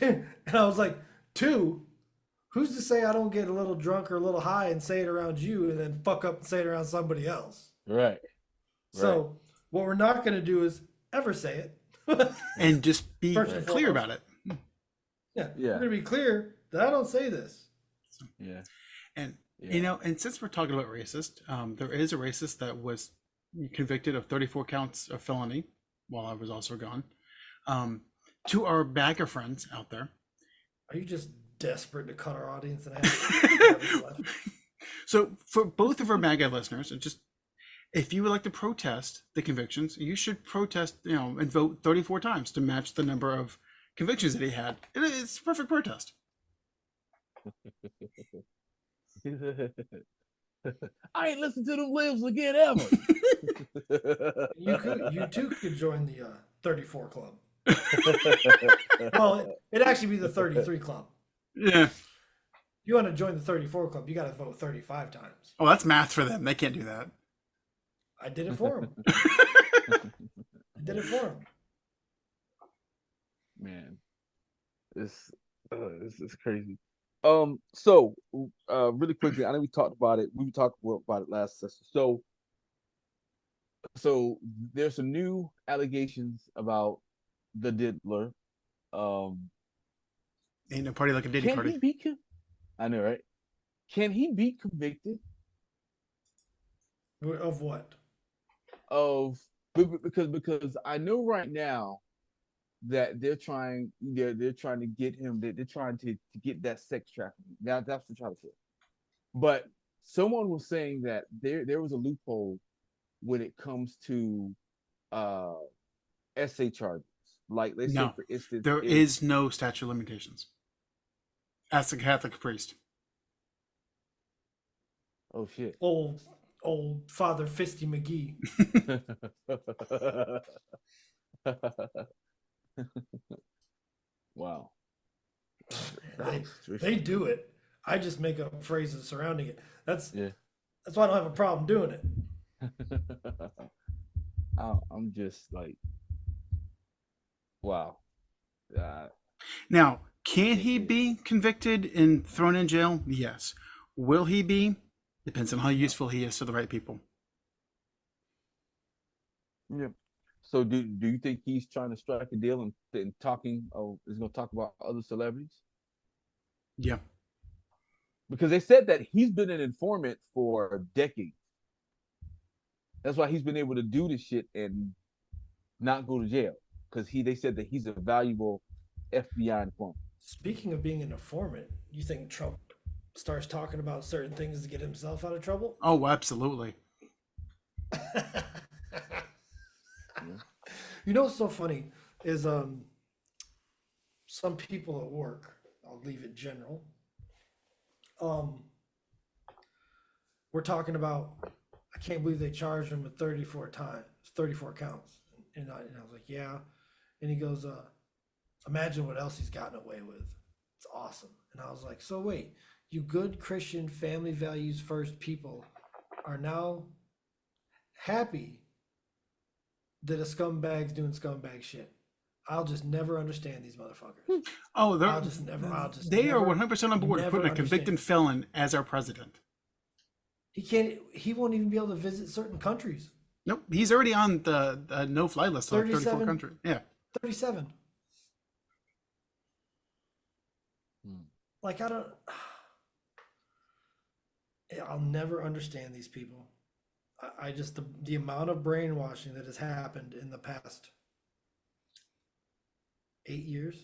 C: two, who's to say I don't get a little drunk or a little high and say it around you, and then fuck up and say it around somebody else.
B: Right.
C: So what we're not going to do is ever say it,
A: and just be clear about it.
C: Yeah, we're going to be clear that I don't say this.
B: Yeah.
A: And and since we're talking about racist, there is a racist that was convicted of 34 counts of felony while I was also gone. To our bagger friends out there,
C: are you just desperate to cut our audience in half?
A: So for both of our MAGA listeners, and just if you would like to protest the convictions, you should protest, and vote 34 times to match the number of convictions that he had. It's a perfect protest.
B: I ain't listened to them lives again ever.
C: You too could join the 34 club. Well, it'd actually be the 33 club.
A: Yeah.
C: If you want to join the 34 club, you got to vote 35 times.
A: Oh, that's math for them. They can't do that.
C: I did it for them. I did it for them.
B: Man, this is crazy. So really quickly, I know we talked about it. We talked about it last session. So there's some new allegations about the diddler, Um,
A: Ain't no party like a Diddy
B: can
A: party.
B: he be? I know, right? Can he be convicted
C: Of what?
B: of because I know right now that they're trying to get him, they're trying to get that sex trafficking. Now that's what they're trying to say. But someone was saying that there was a loophole when it comes to uh essay charges. Like let's say
A: No,
B: for instance,
A: there
B: if
A: is no statute of limitations. Ask a Catholic priest.
B: oh shit.
C: Old Father Fisty McGee.
B: Wow. That
C: They
B: was straight
C: they
B: from
C: do it. I just make up phrases surrounding it.
B: yeah.
C: That's why I don't have a problem doing it.
B: I'm just like, wow. Uh,
A: Now, can
B: can't
A: he
B: see it.
A: be convicted and thrown in jail? Yes. Will he be? Depends on how useful he is to the right people.
B: Yeah. So do you think he's trying to strike a deal and talking? Oh, is going to talk about other celebrities?
A: Yeah.
B: Because they said that he's been an informant for decades. That's why he's been able to do this shit and not go to jail. Because they said that he's a valuable FBI informant.
C: Speaking of being an informant, you think Trump starts talking about certain things to get himself out of trouble?
A: Oh, absolutely.
B: Yeah.
C: You know what's so funny is some people at work, I'll leave it general. We're talking about I can't believe they charged him with 34 times, 34 counts. And I was like, yeah. And he goes, imagine what else he's gotten away with. It's awesome. And I was like, so wait, you good Christian family values first people are now happy that a scumbag's doing scumbag shit. I'll just never understand these motherfuckers.
A: Oh, they are 100% on board to put a convicted felon as our president.
C: He won't even be able to visit certain countries.
A: Nope, he's already on the no-fly list of 34 countries. Yeah.
C: 37. Like I'll never understand these people. I just the amount of brainwashing that has happened in the past 8 years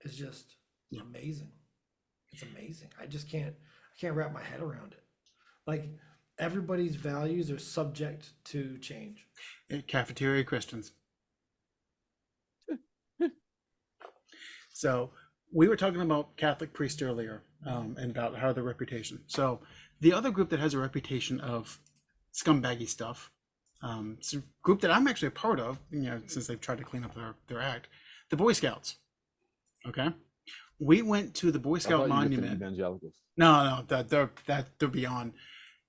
C: is just amazing. It's amazing. I can't wrap my head around it. Like everybody's values are subject to change.
A: Cafeteria Christians. So we were talking about Catholic priests earlier, and about how their reputation. So the other group that has a reputation of scumbaggy stuff, it's a group that I'm actually a part of, since they've tried to clean up their act, the Boy Scouts. Okay, we went to the Boy Scout monument.
B: Evangelicals.
A: No, they're beyond.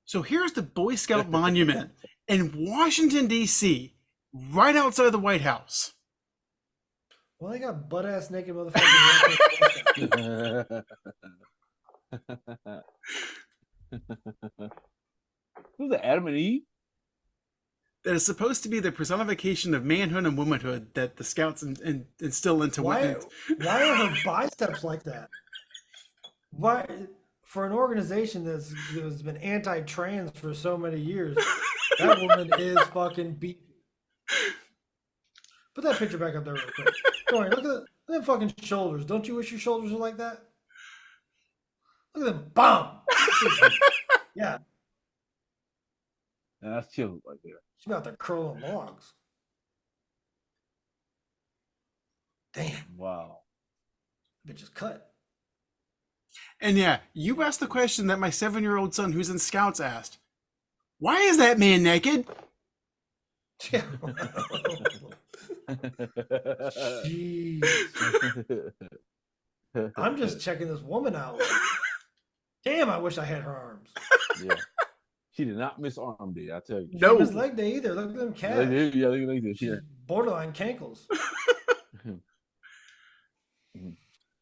A: So here's the Boy Scout monument in Washington D.C., right outside of the White House.
C: Well, they got butt ass naked motherfuckers.
B: Who's it, Adam and Eve?
A: That is supposed to be the personification of manhood and womanhood that the Scouts instill into women.
C: Why are her biceps like that? Why, for an organization that's been anti-trans for so many years, that woman is fucking beat. Put that picture back up there real quick. Dorian, look at them fucking shoulders. Don't you wish your shoulders were like that? Look at them. Bomb. Yeah.
B: That's chill right there.
C: She's about to curl on logs. Damn.
B: Wow.
C: Bitch is cut.
A: And yeah, you asked the question that my 7-year-old son who's in Scouts asked. Why is that man naked?
C: Yeah. Jeez. I'm just checking this woman out. Damn, I wish I had her arms.
B: Yeah. She did not miss arm day, I tell you.
C: She didn't miss leg day either. Look at them calves.
B: Yeah, look at this.
C: She's borderline cankles.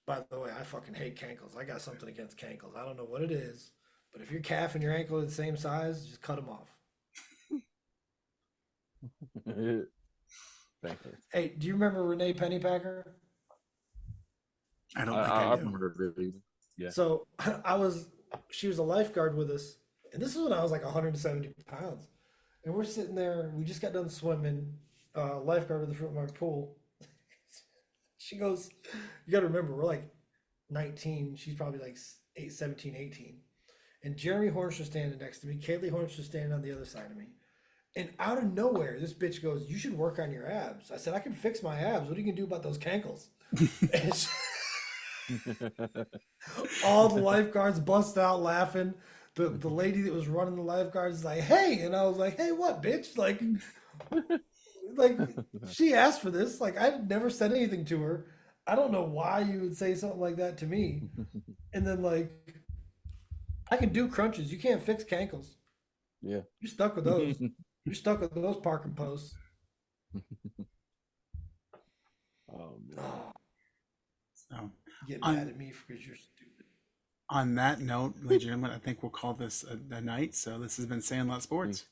C: By the way, I fucking hate cankles. I got something against cankles. I don't know what it is, but if your calf and your ankle are the same size, just cut them off.
B: Thank you.
C: Hey, do you remember Renee Pennypacker?
A: I don't think I
B: I, I've
A: do.
B: heard of it either. Yeah.
C: So she was a lifeguard with us, and this is when I was like 170 pounds, and we're sitting there. We just got done swimming. Lifeguard at the front of our pool. She goes, "You got to remember, we're like 19. She's probably like 17, 18." And Jeremy Horn's standing next to me. Kaylee Horn's standing on the other side of me. And out of nowhere, this bitch goes, "You should work on your abs." I said, "I can fix my abs. What are you gonna do about those cankles?" And all the lifeguards bust out laughing. The lady that was running the lifeguards is like, "Hey," and I was like, "Hey, what, bitch?" Like she asked for this. Like I never said anything to her. I don't know why you would say something like that to me. And then like, I can do crunches. You can't fix cankles.
B: Yeah.
C: You're stuck with those. You're stuck with those parking posts.
B: Oh man.
C: Oh,
A: So,
C: get
A: on
C: mad at me because you're stupid.
A: on that note, ladies and gentlemen, I think we'll call this a night. So this has been Sandlot Sports.